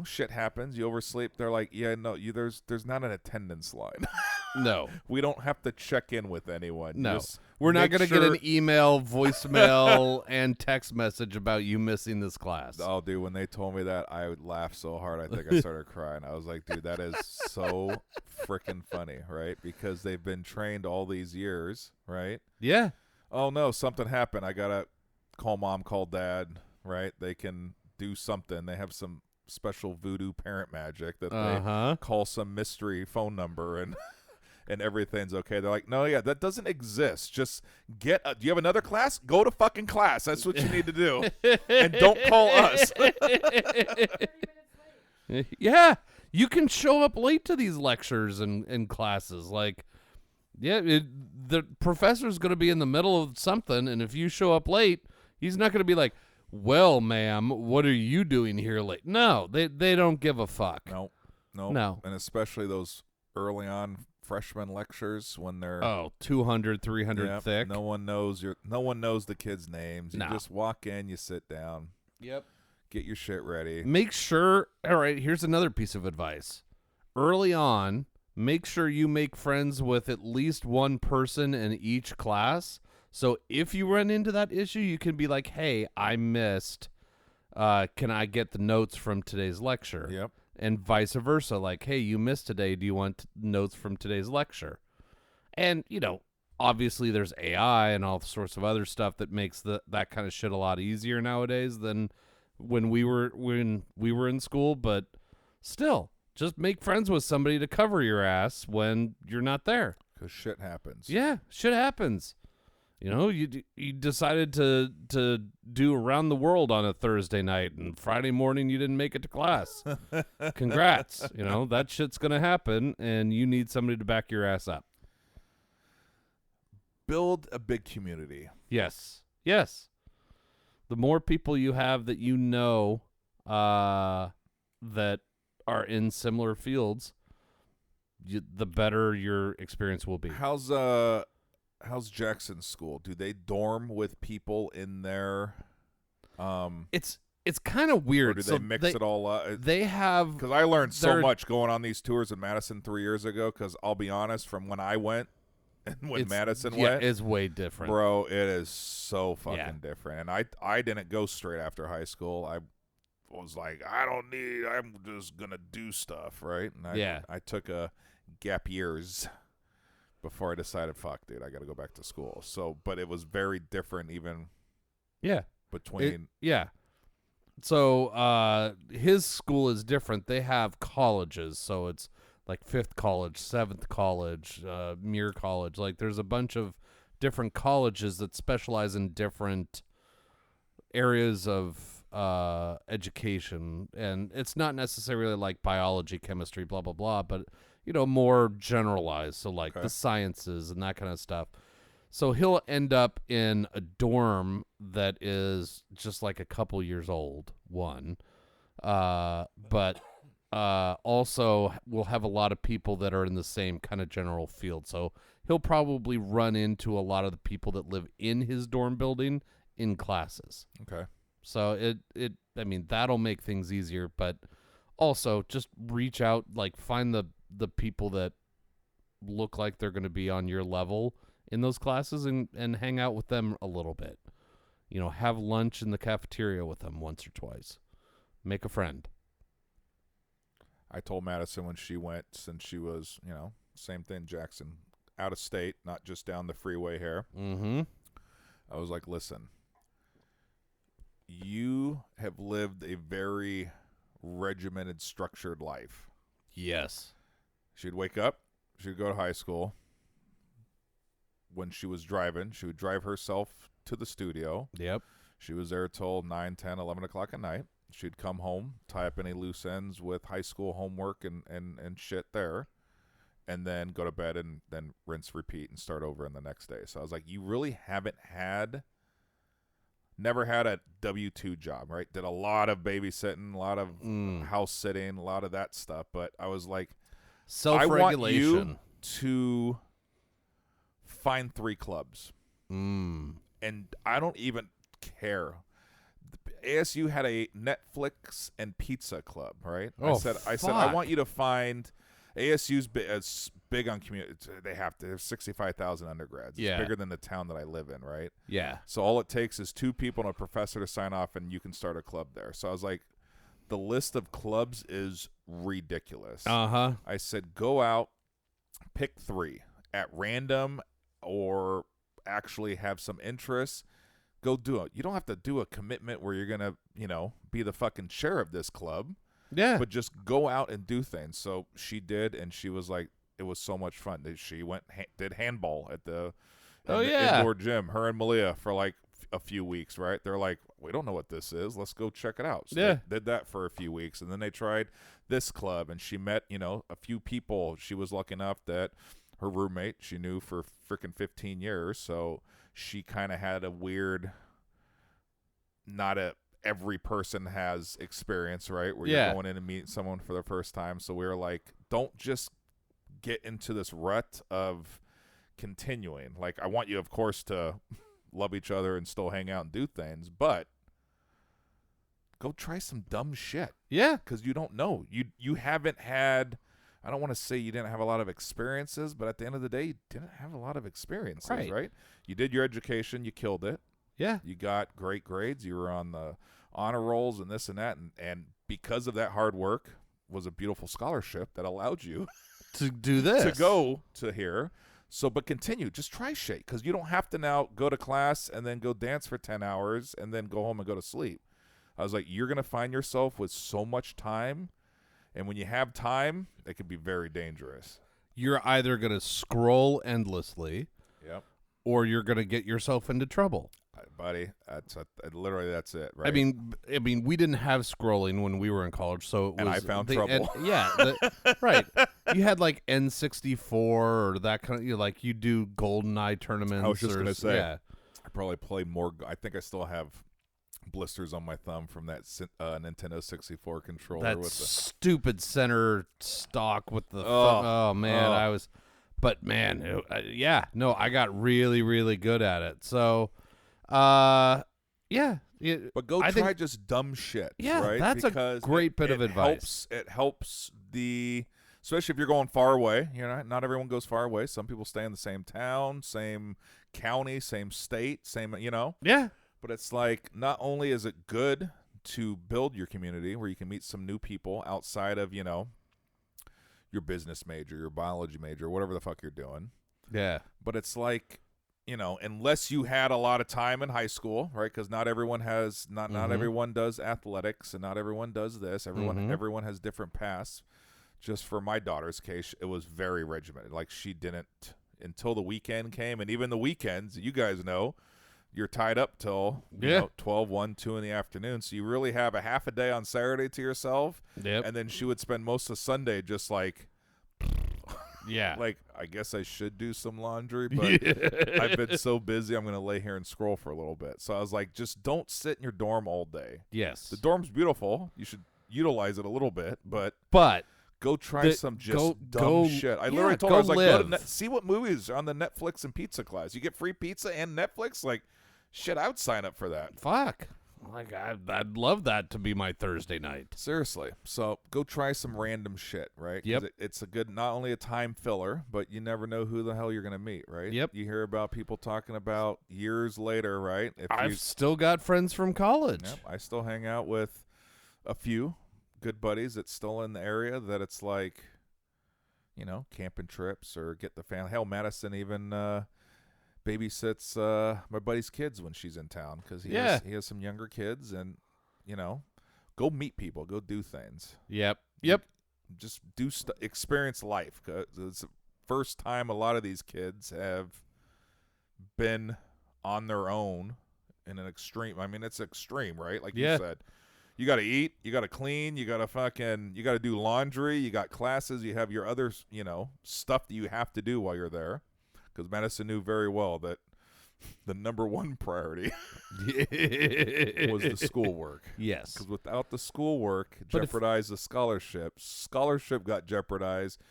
S2: Shit happens. You oversleep. They're like, yeah, no, there's not an attendance line.
S1: No.
S2: We don't have to check in with anyone.
S1: No.
S2: Just
S1: We're not
S2: make
S1: going to
S2: sure-
S1: get an email, voicemail, and text message about you missing this class.
S2: Oh, dude, when they told me that, I would laugh so hard I think I started crying. I was like, dude, that is so freaking funny, right? Because they've been trained all these years, right?
S1: Yeah.
S2: Oh, no, something happened. I got to call mom, call dad, right? They can do something. They have some special voodoo parent magic that they call some mystery phone number and everything's okay. They're like, no, yeah, that doesn't exist. Just do you have another class? Go to fucking class. That's what you need to do. And don't call us.
S3: 30 minutes late.
S1: Yeah. You can show up late to these lectures and classes. Like, yeah, the professor's going to be in the middle of something, and if you show up late, he's not going to be like, well, ma'am, what are you doing here late? No, they don't give a fuck.
S2: No. And especially those early on freshman lectures when they're
S1: 200, 300 thick.
S2: No one knows the kids' names. You just walk in, you sit down.
S1: Yep.
S2: Get your shit ready.
S1: Make sure, all right, here's another piece of advice. Early on, make sure you make friends with at least one person in each class. So if you run into that issue, you can be like, hey, I missed. Can I get the notes from today's lecture?
S2: Yep.
S1: And vice versa. Like, hey, you missed today. Do you want notes from today's lecture? And, obviously there's AI and all sorts of other stuff that makes that kind of shit a lot easier nowadays than when we were in school. But still, just make friends with somebody to cover your ass when you're not there.
S2: Because shit happens.
S1: Yeah, shit happens. You decided to do around the world on a Thursday night, and Friday morning you didn't make it to class. Congrats. That shit's going to happen, and you need somebody to back your ass up.
S2: Build a big community.
S1: Yes. The more people you have that that are in similar fields, the better your experience will be.
S2: How's Jackson's school? Do they dorm with people in their
S1: It's kind of weird.
S2: Or do they mix it all up?
S1: They have,
S2: because I learned so much going on these tours in Madison 3 years ago. Because I'll be honest, from when I went and when Madison went,
S1: it's way different,
S2: bro. It is so fucking different. And I didn't go straight after high school. I was like, I'm just gonna do stuff, right? And I took a gap years before I decided, fuck, dude, I got to go back to school. So, but it was very different even
S1: Yeah.
S2: between.
S1: Yeah. So his school is different. They have colleges, so it's like 5th college, 7th college, Muir College. Like there's a bunch of different colleges that specialize in different areas of education, and it's not necessarily like biology, chemistry, blah blah blah, but more generalized. So like the sciences and that kind of stuff. So he'll end up in a dorm that is just like a couple years old, but also we'll have a lot of people that are in the same kind of general field. So he'll probably run into a lot of the people that live in his dorm building in classes.
S2: Okay.
S1: So that'll make things easier, but also just reach out, like find the people that look like they're going to be on your level in those classes and hang out with them a little bit. Have lunch in the cafeteria with them once or twice. Make a friend.
S2: I told Madison when she went, since she was, same thing, Jackson, out of state, not just down the freeway here.
S1: Mm-hmm.
S2: I was like, listen, you have lived a very regimented, structured life.
S1: Yes.
S2: She'd wake up, she'd go to high school. When she was driving, she would drive herself to the studio.
S1: Yep.
S2: She was there till 9, 10, 11 o'clock at night. She'd come home, tie up any loose ends with high school homework and shit there, and then go to bed and then rinse, repeat, and start over in the next day. So I was like, you really never had a W-2 job, right? Did a lot of babysitting, a lot of house sitting, a lot of that stuff. But I was like,
S1: self-regulation.
S2: I want you to find 3 clubs. And I don't even care. ASU had a Netflix and pizza club, right?
S1: Oh,
S2: I said I want you to find ASU's big on community. They have 65,000 undergrads.
S1: Yeah.
S2: It's bigger than the town that I live in, right?
S1: Yeah.
S2: So all it takes is 2 people and a professor to sign off, and you can start a club there. So I was like, the list of clubs is ridiculous.
S1: Uh-huh.
S2: I said, go out, pick 3 at random or actually have some interest. Go do it. You don't have to do a commitment where you're going to, be the fucking chair of this club.
S1: Yeah.
S2: But just go out and do things. So she did, and she was like, it was so much fun. She went, did handball at the indoor gym, her and Malia, for like a few weeks, right? They're like, we don't know what this is. Let's go check it out. So they did that for a few weeks, and then they tried this club, and she met, a few people. She was lucky enough that her roommate she knew for freaking 15 years, so she kind of had a weird, every person has experience, right? Where you're going in and meeting someone for the first time. So we were like, don't just get into this rut of continuing. Like, I want you, of course, to love each other and still hang out and do things, but go try some dumb shit.
S1: Yeah.
S2: Because you don't know. You haven't had, I don't want to say you didn't have a lot of experiences, but at the end of the day, you didn't have a lot of experiences, right? You did your education. You killed it.
S1: Yeah.
S2: You got great grades. You were on the honor rolls and this and that. And because of that hard work was a beautiful scholarship that allowed you
S1: to do this,
S2: to go to here. So, but continue. Just try shit, because you don't have to now go to class and then go dance for 10 hours and then go home and go to sleep. I was like, you're going to find yourself with so much time. And when you have time, it can be very dangerous.
S1: You're either going to scroll endlessly, or you're going to get yourself into trouble.
S2: Buddy, literally that's it, right?
S1: I mean, we didn't have scrolling when we were in college, so it was,
S2: and I found trouble.
S1: Right. You had like N64 or that kind of, like you do GoldenEye tournaments.
S2: I was just
S1: going
S2: to say, I probably play more. I think I still have blisters on my thumb from that Nintendo 64 controller.
S1: That
S2: with the
S1: stupid center stock with the I was, but man, I got really, really good at it. So, but
S2: go try just dumb shit.
S1: Yeah,
S2: right?
S1: That's
S2: because
S1: a great bit of advice.
S2: It helps especially if you're going far away. Not everyone goes far away. Some people stay in the same town, same county, same state, same.
S1: Yeah.
S2: But it's like, not only is it good to build your community where you can meet some new people outside of, your business major, your biology major, whatever the fuck you're doing,
S1: Yeah.
S2: But it's like, unless you had a lot of time in high school, right? Because not everyone has, not everyone does athletics, and not everyone does this. Everyone has different paths. Just for my daughter's case, it was very regimented. Like, she didn't until the weekend came, and even the weekends, you guys know, you're tied up till 12, 1, 2 in the afternoon. So you really have a half a day on Saturday to yourself.
S1: Yep.
S2: And then she would spend most of Sunday just like,
S1: yeah,
S2: like, I guess I should do some laundry, but I've been so busy, I'm going to lay here and scroll for a little bit. So I was like, just don't sit in your dorm all day.
S1: Yes.
S2: The dorm's beautiful. You should utilize it a little bit, but go try some dumb shit. I literally told her, I was like, go to see what movies are on the Netflix and pizza class. You get free pizza and Netflix. Like, shit, I would sign up for that.
S1: Fuck. Like, I'd love that to be my Thursday night.
S2: Seriously. So go try some random shit, right?
S1: Yep.
S2: It's a good, not only a time filler, but you never know who the hell you're going to meet, right?
S1: Yep.
S2: You hear about people talking about years later, right?
S1: I've still got friends from college.
S2: Yep, I still hang out with a few good buddies that's still in the area that it's like, camping trips or get the family. Hell, Madison even babysits my buddy's kids when she's in town because he has some younger kids, and go meet people, go do things.
S1: Yep.
S2: Just do experience life, because it's the first time a lot of these kids have been on their own in an extreme. I mean, it's extreme, right? Like you said. You got to eat, you got to clean, you got to do laundry, you got classes, you have your other, stuff that you have to do while you're there. Because Madison knew very well that the number one priority was the schoolwork.
S1: Yes.
S2: Because without the schoolwork, jeopardized the scholarship. Scholarship got jeopardized.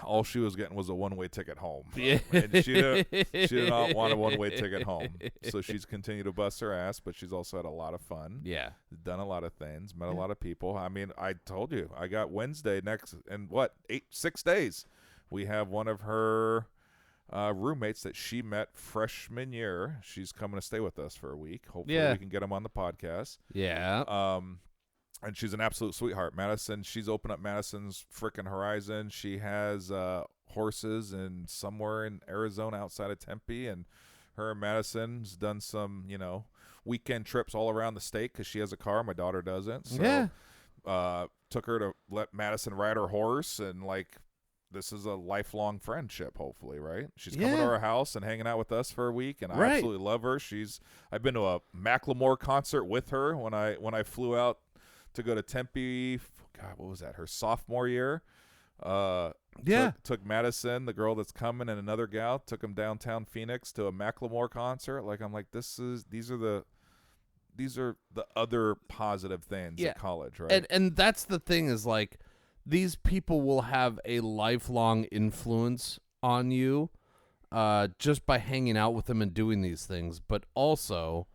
S2: All she was getting was a one-way ticket home.
S1: Yeah.
S2: And she did not want a one-way ticket home. So she's continued to bust her ass, but she's also had a lot of fun.
S1: Yeah.
S2: Done a lot of things, met a lot of people. I mean, I told you, I got Wednesday next, and 6 days. We have one of her roommates that she met freshman year. She's coming to stay with us for a week. Hopefully we can get them on the podcast.
S1: Yeah.
S2: And she's an absolute sweetheart. Madison, she's opened up Madison's freaking horizon. She has horses and somewhere in Arizona outside of Tempe, and her and Madison's done some, weekend trips all around the state because she has a car. My daughter doesn't. So, took her to let Madison ride her horse, and this is a lifelong friendship, hopefully, right? She's coming to our house and hanging out with us for a week, and I absolutely love her. I've been to a Macklemore concert with her when I flew out to go to Tempe. God, what was that? Her sophomore year. Took Madison, the girl that's coming, and another gal. Took them downtown Phoenix to a Macklemore concert. I'm like, these are the other positive things at college, right?
S1: And that's the thing is these people will have a lifelong influence on you just by hanging out with them and doing these things, but also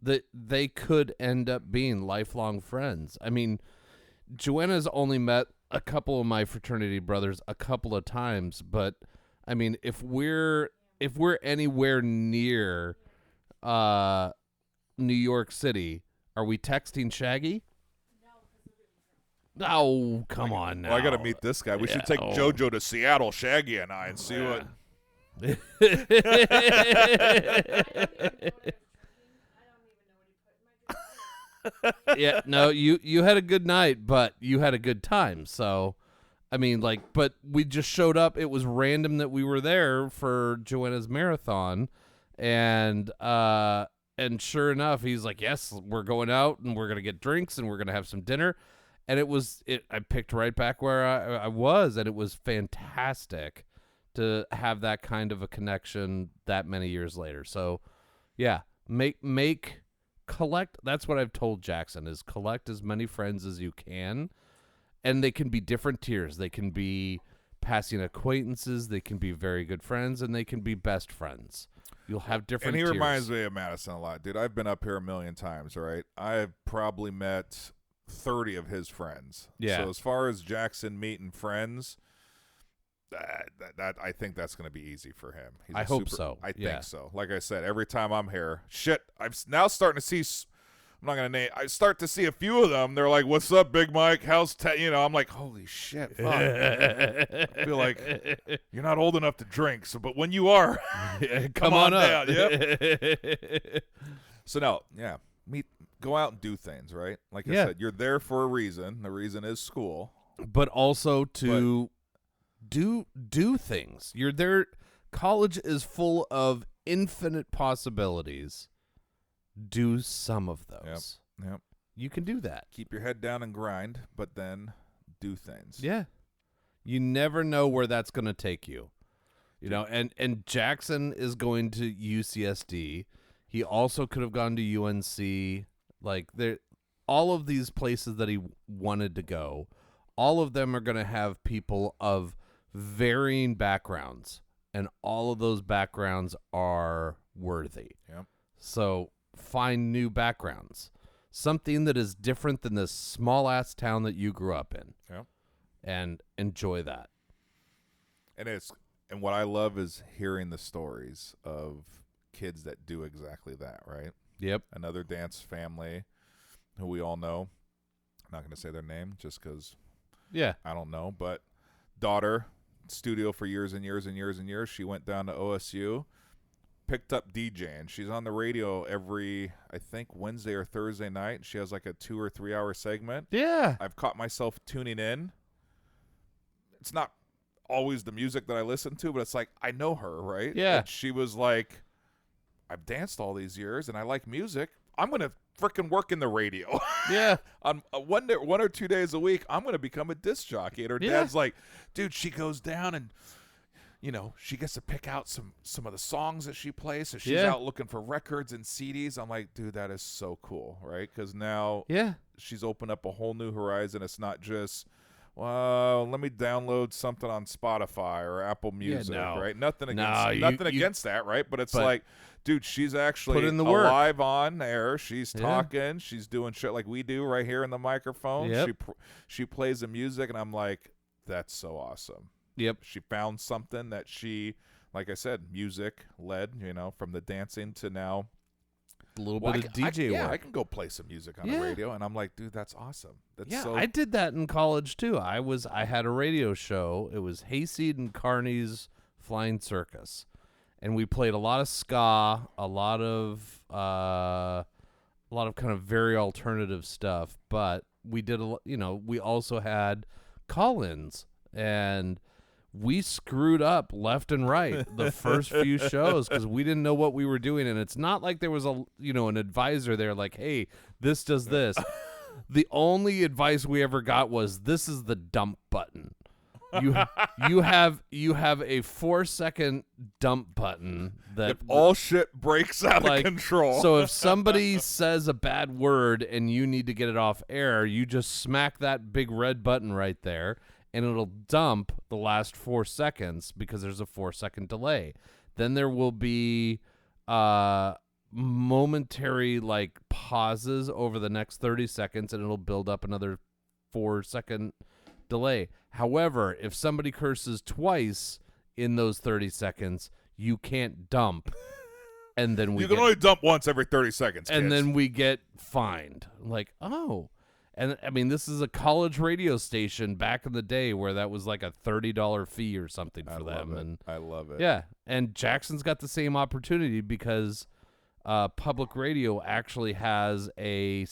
S1: that they could end up being lifelong friends. I mean, Joanna's only met a couple of my fraternity brothers a couple of times, but I mean, if we're anywhere near New York City, are we texting Shaggy? Oh, come on now.
S2: Well, I got to meet this guy. We should take JoJo to Seattle, Shaggy and I, and see what.
S1: Yeah, no, you had a good night, but you had a good time. So, I mean, but we just showed up. It was random that we were there for Joanna's marathon, and sure enough, he's like, "Yes, we're going out and we're gonna get drinks and we're gonna have some dinner." And I picked right back where I was, and it was fantastic to have that kind of a connection that many years later. So, yeah, collect. That's what I've told Jackson is collect as many friends as you can, and they can be different tiers. They can be passing acquaintances, they can be very good friends, and they can be best friends. You'll have different
S2: tiers. And he
S1: tiers.
S2: reminds me of Madison a lot, dude. I've been up here a million times, right? I've probably met 30 of his friends.
S1: Yeah.
S2: So as far as Jackson meeting friends, that I think that's going to be easy for him.
S1: I hope so.
S2: I think so. Like I said, every time I'm here, I'm now starting to see I'm not gonna name. I start to see a few of them. They're like, "What's up, Big Mike? How's I'm like, "Holy shit!" Fuck. I feel like you're not old enough to drink. So, but when you are,
S1: Come on up.
S2: down. Yep. So no, yeah, go out and do things, right? Like I said, you're there for a reason. The reason is school,
S1: but also to do things. You're there. College is full of infinite possibilities. Do some of those.
S2: Yep.
S1: You can do that.
S2: Keep your head down and grind, but then do things.
S1: Yeah. You never know where that's going to take you. You know, and Jackson is going to UCSD. He also could have gone to UNC. Like, all of these places that he wanted to go, all of them are going to have people of varying backgrounds, and all of those backgrounds are worthy.
S2: Yep.
S1: So find new backgrounds, something that is different than this small-ass town that you grew up in.
S2: Yep.
S1: And enjoy that.
S2: And what I love is hearing the stories of kids that do exactly that, right?
S1: Yep.
S2: Another dance family who we all know. I'm not going to say their name just because I don't know. But daughter, studio for years and years and years and years. She went down to OSU, picked up DJing. She's on the radio every, I think, Wednesday or Thursday night. She has like a 2 or 3 hour segment.
S1: Yeah.
S2: I've caught myself tuning in. It's not always the music that I listen to, but it's like, I know her, right?
S1: Yeah.
S2: And she was like, I've danced all these years and I like music. I'm going to freaking work in the radio.
S1: Yeah.
S2: On 1 or 2 days a week, I'm going to become a disc jockey. And her dad's like, dude, she goes down and, you know, she gets to pick out some of the songs that she plays. So she's out looking for records and CDs. I'm like, dude, that is so cool, right? Because now she's opened up a whole new horizon. It's not just, well, let me download something on Spotify or Apple Music, right? Nothing against that, right? But it's like, dude, she's actually
S1: put in the work.
S2: Live on air. She's talking. She's doing shit like we do right here in the microphone.
S1: Yep.
S2: She plays the music, and I'm like, that's so awesome.
S1: Yep.
S2: She found something that she, like I said, music led, you know, from the dancing to now.
S1: A little bit of DJ work.
S2: I can go play some music on the radio, and I'm like, dude, that's awesome.
S1: I did that in college too. I had a radio show. It was Hayseed and Carney's Flying Circus, and we played a lot of ska, a lot of kind of very alternative stuff. But we did we also had call-ins, and we screwed up left and right the first few shows because we didn't know what we were doing. And it's not like there was an advisor there like, hey, this does this. The only advice we ever got was, this is the dump button. You have a 4-second dump button that
S2: if all shit breaks out of control.
S1: So if somebody says a bad word and you need to get it off air, you just smack that big red button right there, and it'll dump the last 4 seconds because there's a 4-second delay. Then there will be momentary pauses over the next 30 seconds, and it'll build up another 4-second delay. However, if somebody curses twice in those 30 seconds, you can't dump. And then
S2: you can only dump once every 30 seconds.
S1: And
S2: kids.
S1: then we get fined. Like, oh. And I mean, this is a college radio station back in the day where that was like a $30 fee or something for them. And
S2: I love it.
S1: Yeah. And Jackson's got the same opportunity because public radio actually has a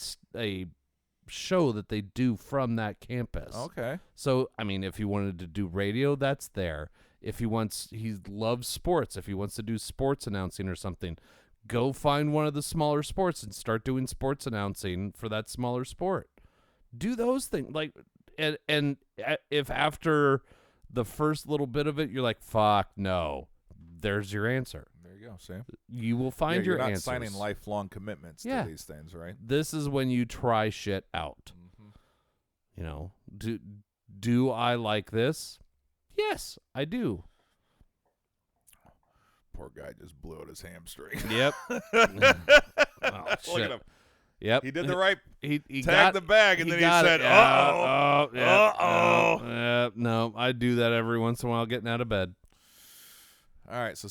S1: show that they do from that campus.
S2: Okay.
S1: So, I mean, if he wanted to do radio, that's there. If he loves sports, if he wants to do sports announcing or something, go find one of the smaller sports and start doing sports announcing for that smaller sport. Do those things. And if after the first little bit of it, you're like, fuck, no, there's your answer.
S2: There you go, Sam.
S1: You will find your
S2: you're not
S1: answers.
S2: signing lifelong commitments to these things, right?
S1: This is when you try shit out. Mm-hmm. You know, do I like this? Yes, I do.
S2: Poor guy just blew out his hamstring.
S1: Yep.
S2: Oh, shit. Look at him.
S1: Yep.
S2: He did the right.
S1: He
S2: tagged the bag, and then he said, "Uh-oh, uh-oh."
S1: No, I do that every once in a while, getting out of bed.
S2: All right, so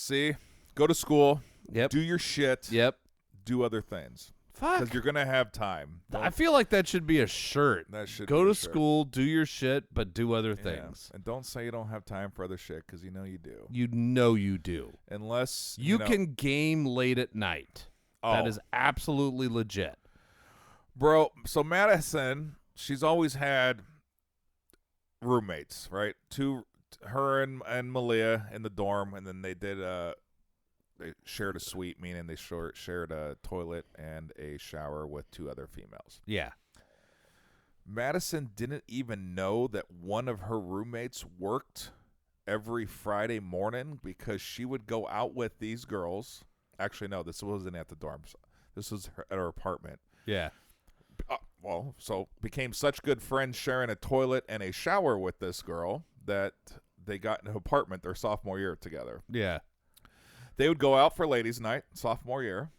S2: go to school.
S1: Yep.
S2: Do your shit.
S1: Yep.
S2: Do other things.
S1: Fuck.
S2: Because you're going to have time.
S1: I feel like that should be a shirt.
S2: That should
S1: Go
S2: be
S1: to
S2: a shirt.
S1: school, do your shit, but do other
S2: Yeah.
S1: things.
S2: And don't say you don't have time for other shit, because you know you do.
S1: You know you do.
S2: Unless
S1: You
S2: know,
S1: can game late at night. That
S2: Oh.
S1: is absolutely legit.
S2: Bro, so Madison, she's always had roommates, right? Her and Malia in the dorm, and then they shared a suite, meaning they shared a toilet and a shower with 2 other females.
S1: Yeah.
S2: Madison didn't even know that one of her roommates worked every Friday morning because she would go out with these girls. Actually, no, this wasn't at the dorms. This was at her apartment.
S1: Yeah.
S2: So became such good friends sharing a toilet and a shower with this girl that they got in an apartment their sophomore year together.
S1: Yeah.
S2: They would go out for ladies' night sophomore year.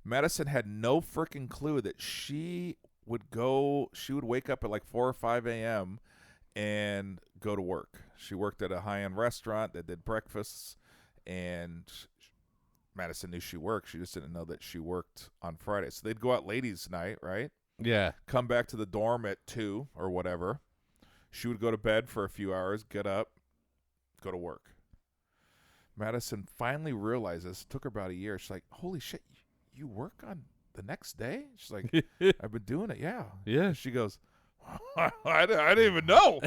S2: Madison had no freaking clue that she would wake up at like 4 or 5 a.m. and go to work. She worked at a high-end restaurant that did breakfasts, and Madison knew she worked. She just didn't know that she worked on Friday. So they'd go out ladies' night, right?
S1: Yeah.
S2: Come back to the dorm at 2 or whatever. She would go to bed for a few hours, get up, go to work. Madison finally realizes, took her about a year. She's like, holy shit, you work on the next day? She's like, I've been doing it, yeah.
S1: Yeah.
S2: She goes, I didn't even know.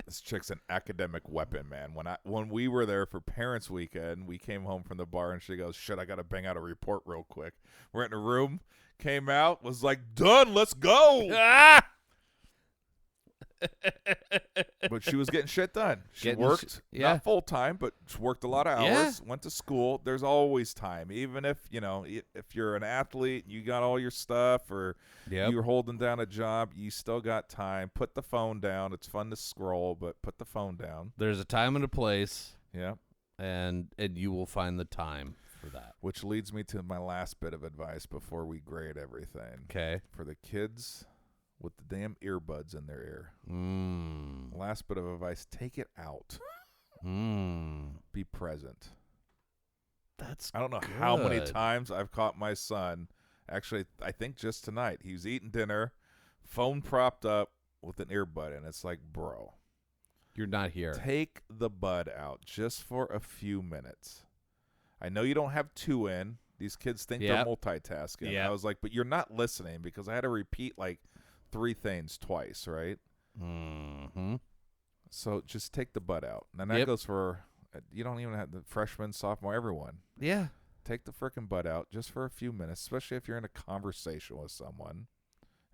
S2: This chick's an academic weapon, man. When we were there for Parents Weekend, we came home from the bar, and she goes, shit, I got to bang out a report real quick. We're in a room, came out, was like, done, let's go.
S1: Ah!
S2: But she was getting shit done. She
S1: Getting
S2: worked,
S1: yeah.
S2: not full time, but she worked a lot of
S1: Yeah.
S2: hours, went to school. There's always time. Even if, if you're an athlete, you got all your stuff, or
S1: Yep.
S2: you're holding down a job, you still got time. Put the phone down. It's fun to scroll, but put the phone down.
S1: There's a time and a place,
S2: Yeah.
S1: and you will find the time for that.
S2: Which leads me to my last bit of advice before we grade everything.
S1: Okay.
S2: For the kids with the damn earbuds in their ear. Last bit of advice, take it out. Be present.
S1: That's
S2: I don't know how many
S1: good.
S2: times I've caught my son. Actually, I think just tonight. He was eating dinner, phone propped up with an earbud in. It's like, bro,
S1: You're not here.
S2: take the bud out just for a few minutes. I know you don't have 2 in. These kids think
S1: Yep.
S2: they're multitasking.
S1: Yep.
S2: I was like, but you're not listening, because I had to repeat like 3 things twice, right?
S1: Mm-hmm.
S2: So just take the bud out. And that
S1: Yep.
S2: goes for, you don't even have the freshman, sophomore, everyone.
S1: Yeah.
S2: Take the frickin' butt out just for a few minutes, especially if you're in a conversation with someone,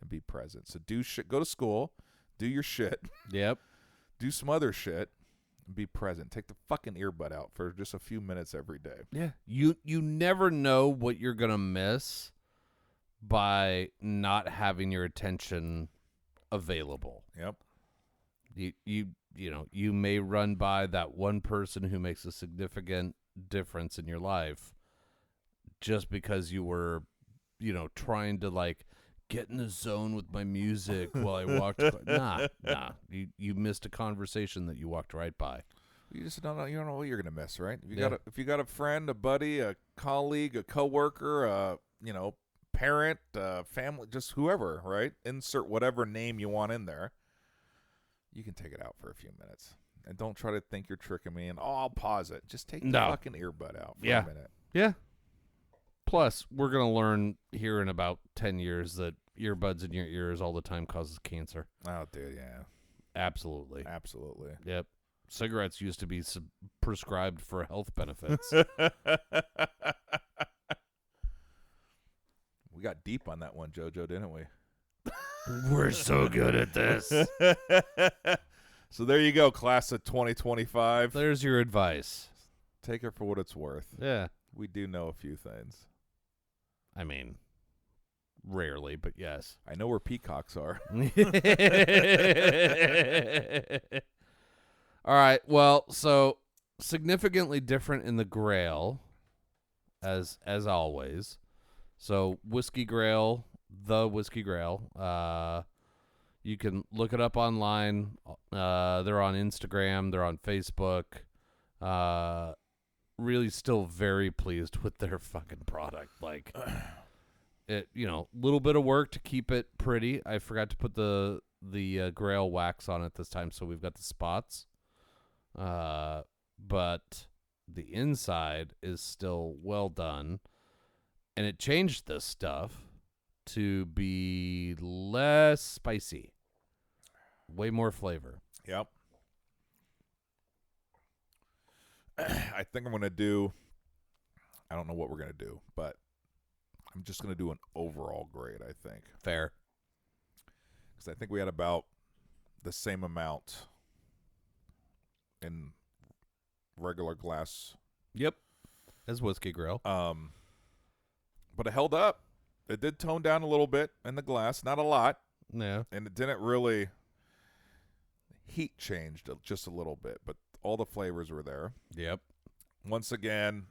S2: and be present. So do shit. Go to school. Do your shit.
S1: Yep.
S2: Do some other shit. And be present. Take the fucking earbud out for just a few minutes every day.
S1: Yeah. You never know what you're gonna miss by not having your attention available.
S2: Yep.
S1: You may run by that one person who makes a significant difference in your life just because you were, trying to like get in the zone with my music while I walked. Nah. You missed a conversation that you walked right by.
S2: You just don't know. You don't know what you're gonna miss, right?
S1: Yeah.
S2: If you got a friend, a buddy, a colleague, a coworker, parent, family, just whoever, right? Insert whatever name you want in there. You can take it out for a few minutes, and don't try to think you're tricking me. And I'll pause it. Just take the fucking earbud out for a minute.
S1: Yeah. Plus, we're gonna learn here in about 10 years that earbuds in your ears all the time causes cancer.
S2: Oh, dude, yeah,
S1: Absolutely.
S2: absolutely.
S1: Yep. Cigarettes used to be prescribed for health benefits.
S2: We got deep on that one, JoJo, didn't we?
S1: We're so good at this.
S2: So there you go, class of 2025.
S1: There's your advice.
S2: Take it for what it's worth.
S1: Yeah.
S2: We do know a few things.
S1: I mean, rarely, but yes.
S2: I know where peacocks are.
S1: All right. Well, so significantly different in the Grail, as always. So Whiskey Grail, the Whiskey Grail. You can look it up online. They're on Instagram. They're on Facebook. really still very pleased with their fucking product. Like, it, little bit of work to keep it pretty. I forgot to put the Grail wax on it this time, so we've got the spots. But the inside is still well done, and it changed this stuff to be less spicy, way more flavor.
S2: Yep. I think I'm going to do, I don't know what we're going to do, but I'm just going to do an overall grade, I think.
S1: Fair.
S2: Because I think we had about the same amount in regular glass.
S1: Yep. As Whiskey Grill.
S2: But it held up. It did tone down a little bit in the glass. Not a lot.
S1: Yeah.
S2: And it didn't really, heat changed just a little bit, but all the flavors were there.
S1: Yep.
S2: Once again,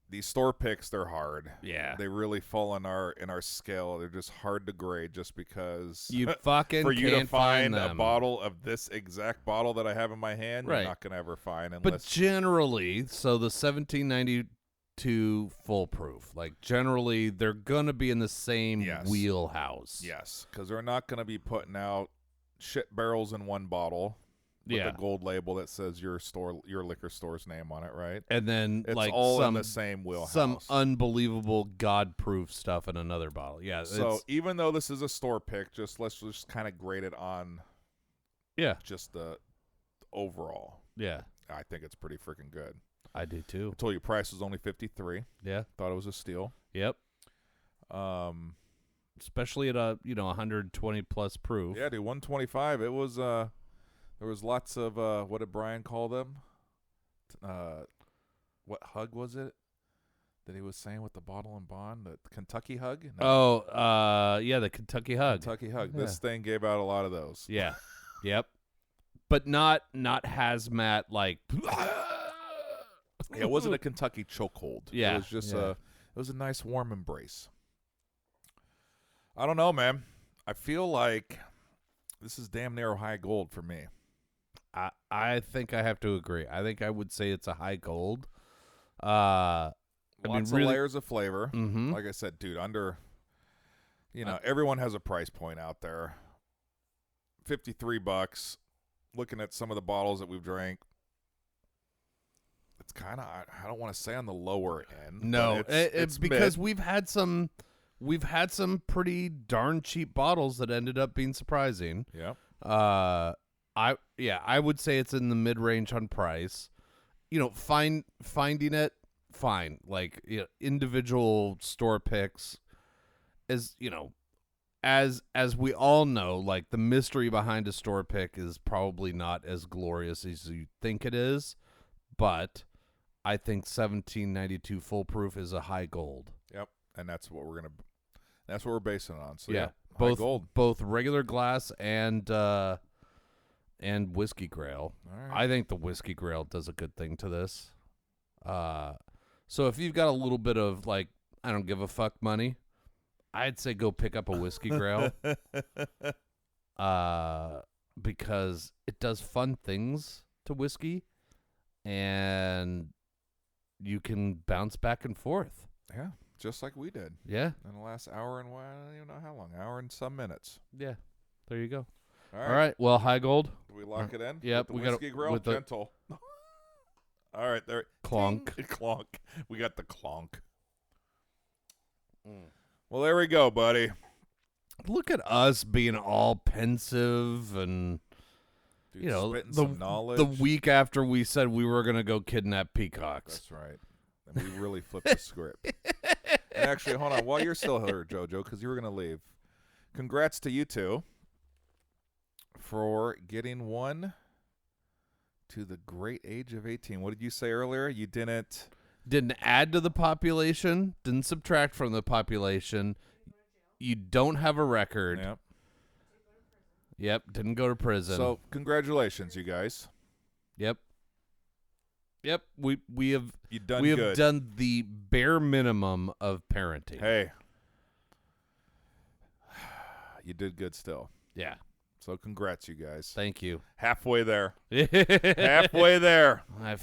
S2: these store picks, they're hard.
S1: Yeah.
S2: They really fall in our scale. They're just hard to grade just because
S1: You fucking
S2: for you
S1: can't
S2: to find
S1: them.
S2: a bottle of this exact bottle that I have in my hand,
S1: Right.
S2: you're not going to ever find
S1: But
S2: unless
S1: generally, so the 1792 full proof, like generally they're going to be in the same
S2: Yes.
S1: wheelhouse.
S2: yes, because they're not going to be putting out shit barrels in one bottle with
S1: Yeah.
S2: a gold label that says your liquor store's name on it, right?
S1: And then
S2: It's
S1: like
S2: all
S1: some
S2: in the same wheelhouse.
S1: some unbelievable God-proof stuff in another bottle. Yeah.
S2: So
S1: it's-
S2: even though this is a store pick, let's just kind of grade it on
S1: yeah.
S2: just the overall.
S1: Yeah.
S2: I think it's pretty freaking good.
S1: I do too.
S2: I told you price was only $53.
S1: Yeah.
S2: Thought it was a steal.
S1: Yep.
S2: Um,
S1: Especially at a 120 plus proof.
S2: yeah, dude, 125. It was there was lots of what did Brian call them? What hug was it that he was saying with the bottle and bond? The Kentucky hug? No,
S1: Yeah, the Kentucky Hug.
S2: Kentucky hug.
S1: Yeah.
S2: This thing gave out a lot of those.
S1: Yeah. Yep. But not hazmat like.
S2: Yeah, it wasn't a Kentucky chokehold.
S1: Yeah,
S2: It was just
S1: yeah.
S2: it was a nice warm embrace. I don't know, man. I feel like this is damn near high gold for me.
S1: I think I have to agree. I think I would say it's a high gold. Lots
S2: Lots of layers of flavor.
S1: Mm-hmm.
S2: Like I said, dude, everyone has a price point out there. $53. Looking at some of the bottles that we've drank, it's kind of, I don't want to say on the lower end.
S1: No,
S2: but
S1: it's because
S2: mid.
S1: we've had some pretty darn cheap bottles that ended up being surprising.
S2: Yeah.
S1: I would say it's in the mid range on price. Finding it fine. Like individual store picks, as we all know, like the mystery behind a store pick is probably not as glorious as you think it is, but I think 1792 full proof is a high gold.
S2: Yep. And that's what we're basing it on. So
S1: Yeah,
S2: high gold.
S1: both regular glass and Whiskey Grail.
S2: All right.
S1: I think the Whiskey Grail does a good thing to this. So if you've got a little bit of like I don't give a fuck money, I'd say go pick up a Whiskey Grail. Because it does fun things to whiskey, and you can bounce back and forth.
S2: Yeah, just like we did
S1: Yeah,
S2: in the last hour and I don't even know how long, hour and some minutes.
S1: yeah. There you go.
S2: All
S1: All right. Well, high gold.
S2: Do we lock it in?
S1: Yep,
S2: With
S1: we
S2: the
S1: got
S2: Whiskey Grill,
S1: with the
S2: gentle. All right, there.
S1: clonk.
S2: Ding. Clonk. We got the clonk. Well, there we go, buddy.
S1: Look at us being all pensive and
S2: Dude, spitting
S1: the
S2: some knowledge.
S1: the week after we said we were gonna go kidnap peacocks.
S2: That's right. And we really flipped the script. And actually, hold on. While you're still here, JoJo, because you were going to leave, congrats to you two for getting one to the great age of 18. What did you say earlier? You didn't
S1: add to the population, didn't subtract from the population. You don't have a record.
S2: Yep.
S1: Yep, didn't go to prison.
S2: So, congratulations, you guys.
S1: Yep. We have
S2: You've done
S1: we
S2: good.
S1: have done the bare minimum of parenting.
S2: Hey. You did good still.
S1: Yeah.
S2: So congrats, you guys.
S1: Thank you.
S2: Halfway there. Halfway there.
S1: I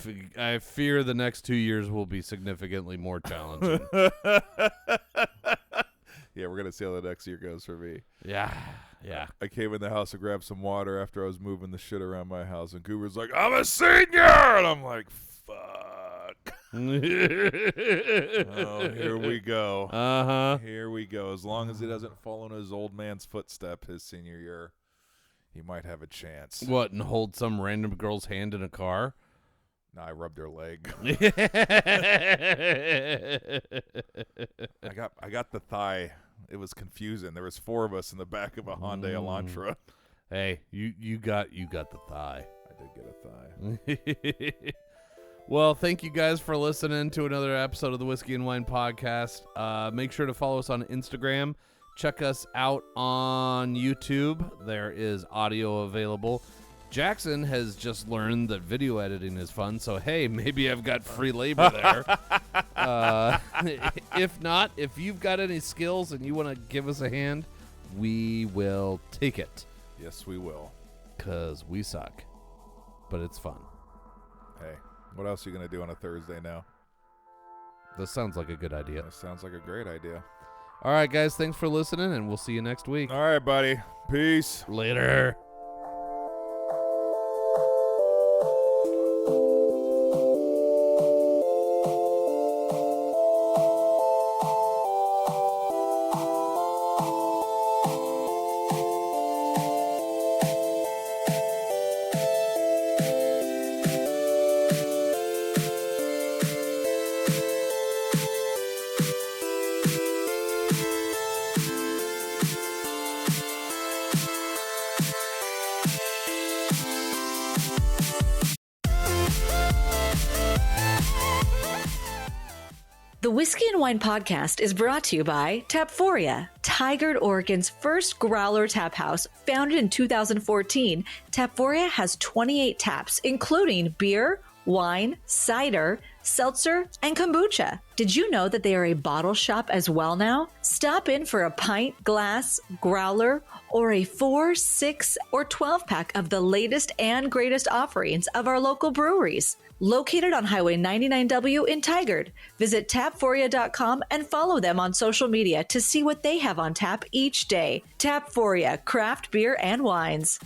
S1: fear the next 2 years will be significantly more challenging.
S2: Yeah, we're going to see how the next year goes for me.
S1: Yeah.
S2: I came in the house to grab some water after I was moving the shit around my house, and Cooper's like, I'm a senior! And I'm like, fuck. Oh, here we go.
S1: Uh-huh.
S2: Here we go. As long as he doesn't follow in his old man's footstep his senior year, he might have a chance.
S1: What, and hold some random girl's hand in a car?
S2: No, I rubbed her leg. I got the thigh. It was confusing. There was 4 of us in the back of a Hyundai Elantra.
S1: Hey, you got the thigh.
S2: I did get a thigh.
S1: Well, thank you guys for listening to another episode of the Whiskey and Wine Podcast. Make sure to follow us on Instagram. Check us out on YouTube. There is audio available. Jackson has just learned that video editing is fun, so hey, maybe I've got free labor there. If not, if you've got any skills and you want to give us a hand, we will take it.
S2: Yes, we will.
S1: 'Cause we suck, but it's fun.
S2: Hey, what else are you going to do on a Thursday now?
S1: This sounds like a good idea.
S2: That sounds like a great idea.
S1: All right, guys, thanks for listening, and we'll see you next week.
S2: All right, buddy. Peace.
S1: Later.
S4: The Whiskey and Wine Podcast is brought to you by Tapforia, Tigard, Oregon's first growler tap house. Founded in 2014, Tapforia has 28 taps, including beer, wine, cider, seltzer, and kombucha. Did you know that they are a bottle shop as well now? Stop in for a pint, glass, growler, or a 4, 6, or 12-pack of the latest and greatest offerings of our local breweries. Located on Highway 99W in Tigard. Visit tapforia.com and follow them on social media to see what they have on tap each day. Tapforia, craft beer and wines.